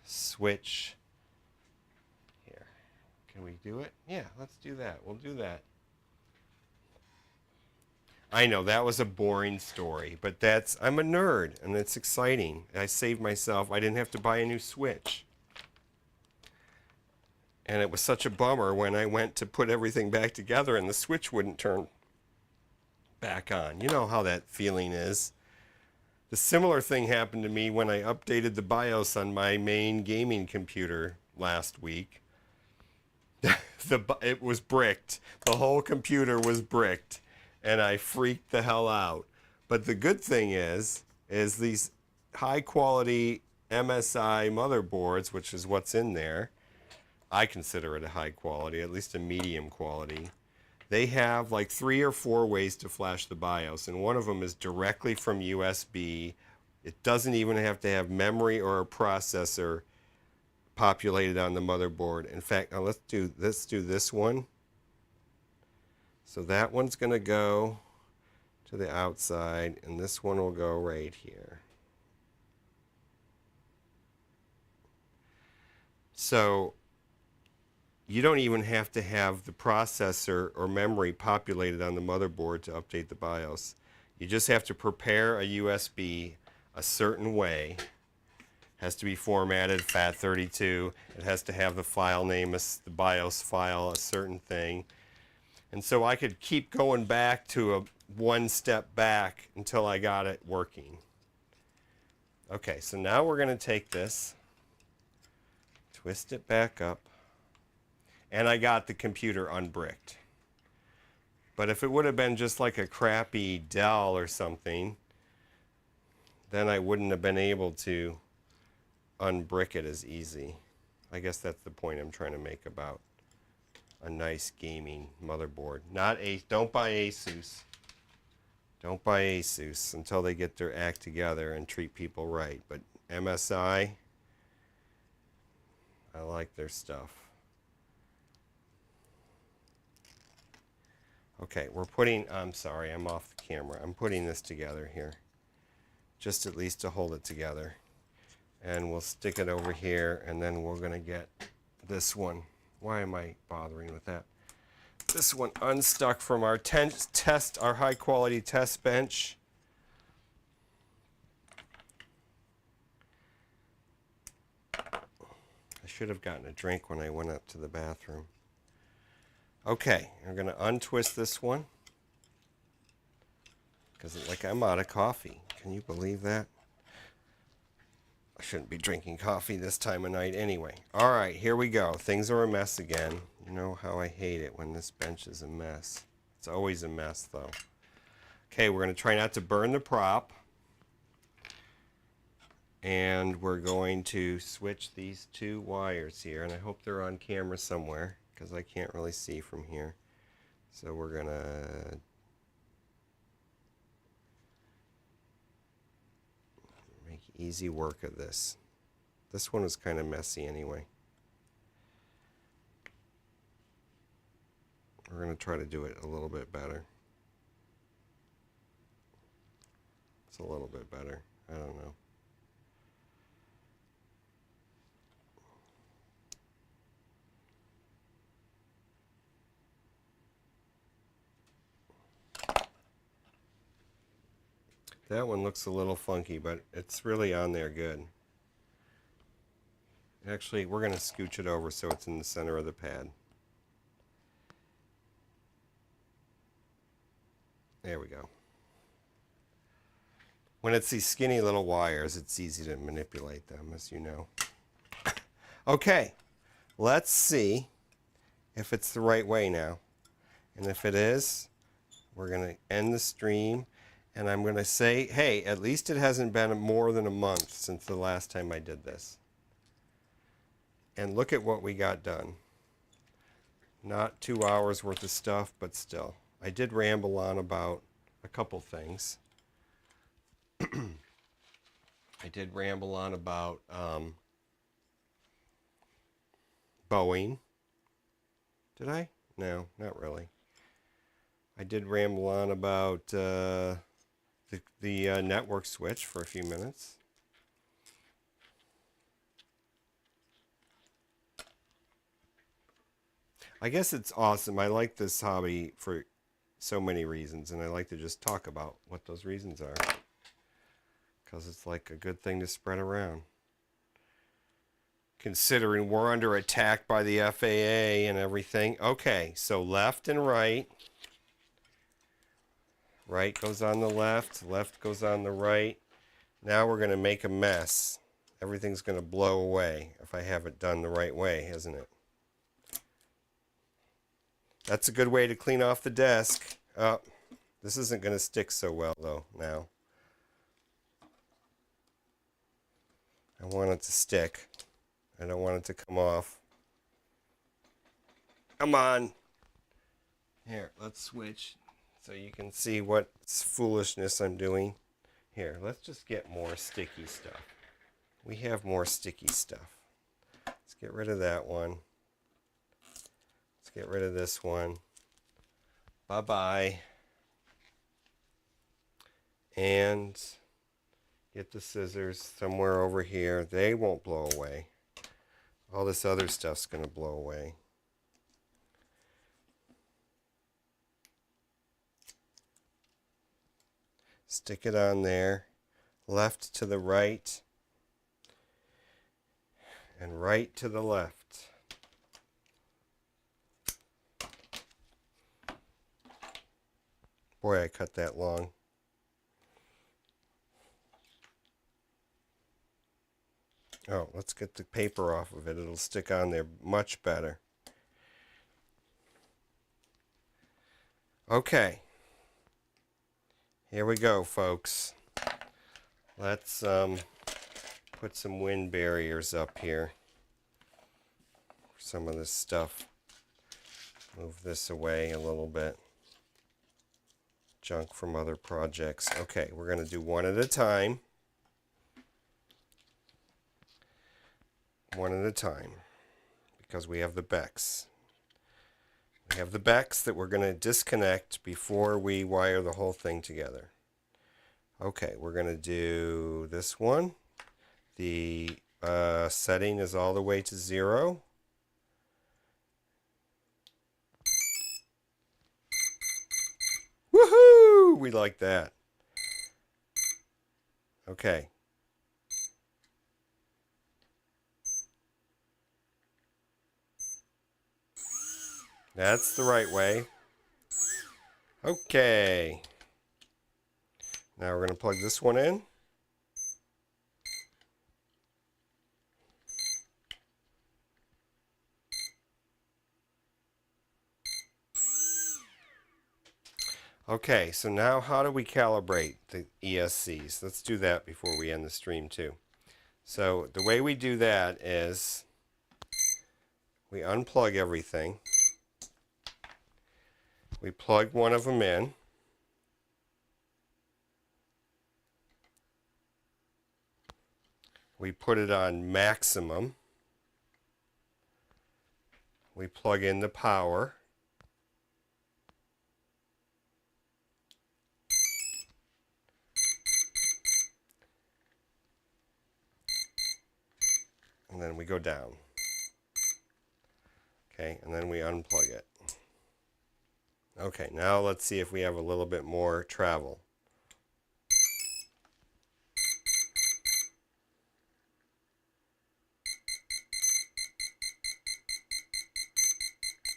switch here. Can we do it? Yeah, let's do that. We'll do that. I know that was a boring story, but I'm a nerd, and it's exciting. I saved myself. I didn't have to buy a new Switch. And it was such a bummer when I went to put everything back together and the Switch wouldn't turn back on. You know how that feeling is. The similar thing happened to me when I updated the BIOS on my main gaming computer last week. It was bricked. The whole computer was bricked, and I freaked the hell out. But the good thing is these high-quality MSI motherboards, which is what's in there, I consider it a high quality, at least a medium quality. They have like 3 or 4 ways to flash the BIOS, and one of them is directly from USB. It doesn't even have to have memory or a processor populated on the motherboard. In fact, now let's do this one. So that one's going to go to the outside, and this one will go right here. So you don't even have to have the processor or memory populated on the motherboard to update the BIOS. You just have to prepare a USB a certain way. It has to be formatted FAT32. It has to have the file name, the BIOS file, a certain thing. And so I could keep going back to one step back until I got it working. Okay, so now we're going to take this, twist it back up, and I got the computer unbricked. But if it would have been just like a crappy Dell or something, then I wouldn't have been able to unbrick it as easy. I guess that's the point I'm trying to make about a nice gaming motherboard. Don't buy Asus. Don't buy Asus until they get their act together and treat people right. But MSI, I like their stuff. Okay, I'm sorry, I'm off the camera. I'm putting this together here, just at least to hold it together. And we'll stick it over here, and then we're going to get this one. Why am I bothering with that? This one unstuck from our our high-quality test bench. I should have gotten a drink when I went up to the bathroom. Okay, I'm going to untwist this one because I'm out of coffee. Can you believe that? I shouldn't be drinking coffee this time of night anyway. All right, here we go. Things are a mess again. You know how I hate it when this bench is a mess. It's always a mess, though. Okay, we're going to try not to burn the prop. And we're going to switch these 2 wires here, and I hope they're on camera somewhere, because I can't really see from here. So we're going to make easy work of this. This one was kind of messy anyway. We're going to try to do it a little bit better. It's a little bit better. I don't know. That one looks a little funky, but it's really on there good. Actually, we're going to scooch it over so it's in the center of the pad. There we go. When it's these skinny little wires, it's easy to manipulate them, as you know. Okay, let's see if it's the right way now. And if it is, we're going to end the stream. And I'm going to say, hey, at least it hasn't been more than a month since the last time I did this. And look at what we got done. Not 2 hours worth of stuff, but still. I did ramble on about a couple things. I did ramble on about Boeing. Did I? No, not really. I did ramble on about the network switch for a few minutes. I guess it's awesome. I like this hobby for so many reasons, and I like to just talk about what those reasons are, because it's like a good thing to spread around. Considering we're under attack by the FAA and everything. Okay, so left and right. Right goes on the left, left goes on the right. Now we're going to make a mess. Everything's going to blow away if I have it done the right way, isn't it? That's a good way to clean off the desk. Oh, this isn't going to stick so well, though, now. I want it to stick. I don't want it to come off. Come on. Here, let's switch so you can see what foolishness I'm doing. Here, let's just get more sticky stuff. We have more sticky stuff. Let's get rid of that one. Let's get rid of this one. Bye-bye. And get the scissors somewhere over here. They won't blow away. All this other stuff's going to blow away. Stick it on there. Left to the right. And right to the left. Boy, I cut that long. Oh, let's get the paper off of it. It'll stick on there much better. Okay. Here we go, folks. Let's put some wind barriers up here for some of this stuff. Move this away a little bit. Junk from other projects. Okay, we're going to do one at a time. One at a time, because we have the BECs. We have the BECs that we're going to disconnect before we wire the whole thing together. Okay, we're going to do this one. The setting is all the way to 0. Woohoo! We like that. Okay. That's the right way. Okay. Now we're going to plug this one in. Okay, so now how do we calibrate the ESCs? Let's do that before we end the stream too. So the way we do that is we unplug everything. We plug one of them in. We put it on maximum. We plug in the power. And then we go down. Okay, and then we unplug it. Okay, now let's see if we have a little bit more travel.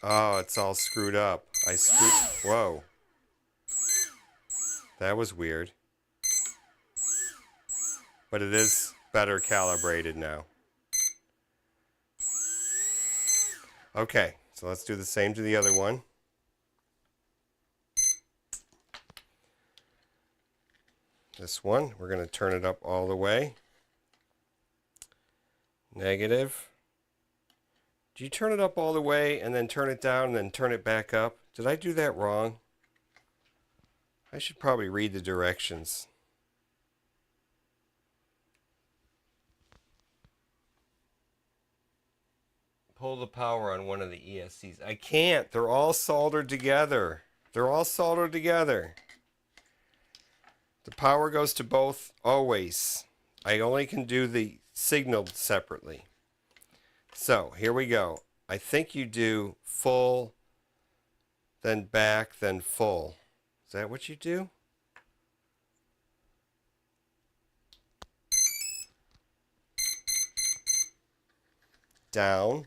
Oh, it's all screwed up. Whoa. That was weird. But it is better calibrated now. Okay, so let's do the same to the other one. This one, we're going to turn it up all the way. Negative. Do you turn it up all the way and then turn it down and then turn it back up? Did I do that wrong? I should probably read the directions. Pull the power on one of the ESCs. I can't. They're all soldered together. They're all soldered together. The power goes to both always. I only can do the signal separately. So here we go. I think you do full, then back, then full. Is that what you do? Down.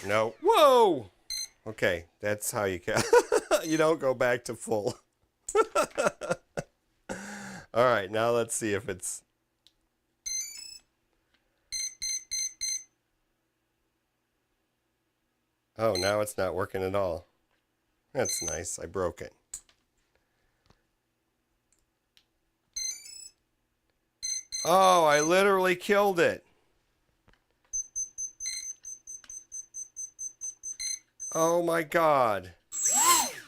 No. Whoa! Okay, that's how you can. You don't go back to full. All right, now let's see if it's... Oh, now it's not working at all. That's nice. I broke it. Oh, I literally killed it. Oh my God.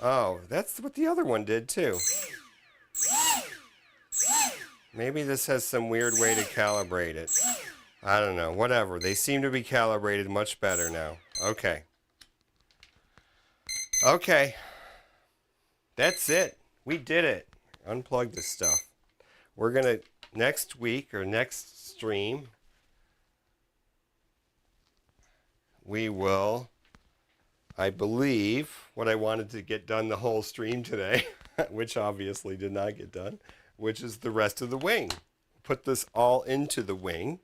Oh, that's what the other one did too. Maybe this has some weird way to calibrate it. I don't know. Whatever. They seem to be calibrated much better now. Okay. Okay. That's it. We did it. Unplug this stuff. We're going to, next week or next stream, we will, I believe, what I wanted to get done the whole stream today, which obviously did not get done, which is the rest of the wing. Put this all into the wing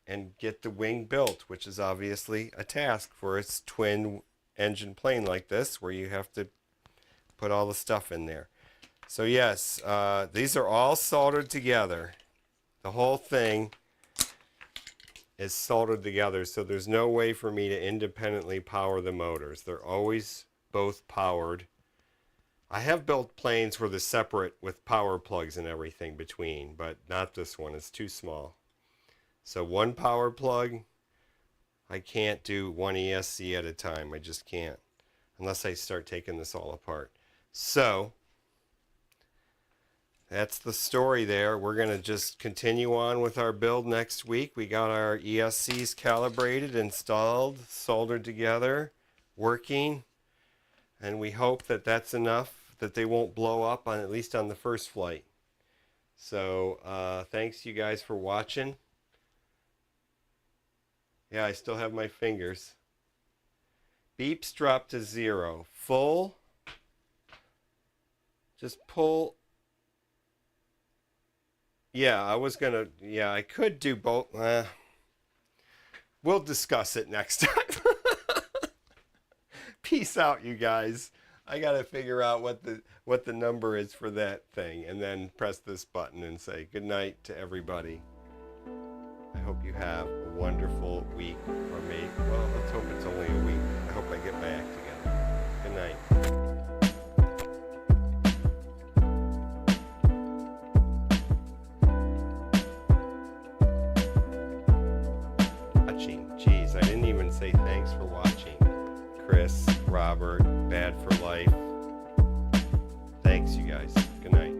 and get the wing built, which is obviously a task for a twin engine plane like this, where you have to put all the stuff in there. So yes, these are all soldered together. The whole thing is soldered together, so there's no way for me to independently power the motors. They're always both powered. I have built planes where they're separate with power plugs and everything between, but not this one. It's too small. So one power plug, I can't do one ESC at a time. I just can't, unless I start taking this all apart. So that's the story there. We're going to just continue on with our build next week. We got our ESCs calibrated, installed, soldered together, working, and we hope that that's enough that they won't blow up, on at least on the first flight. So thanks you guys for watching. Yeah, I still have my fingers. Beeps drop to 0. Full. Just pull. Yeah, I could do both. We'll discuss it next time. Peace out, you guys. I gotta figure out what the number is for that thing, and then press this button and say good night to everybody. I hope you have a wonderful week, or maybe, well, let's hope it's only a week. I hope I get my act together. Good night. Jeez, I didn't even say thanks for watching. Chris, Robert, Bad for Life. Thanks, you guys. Good night.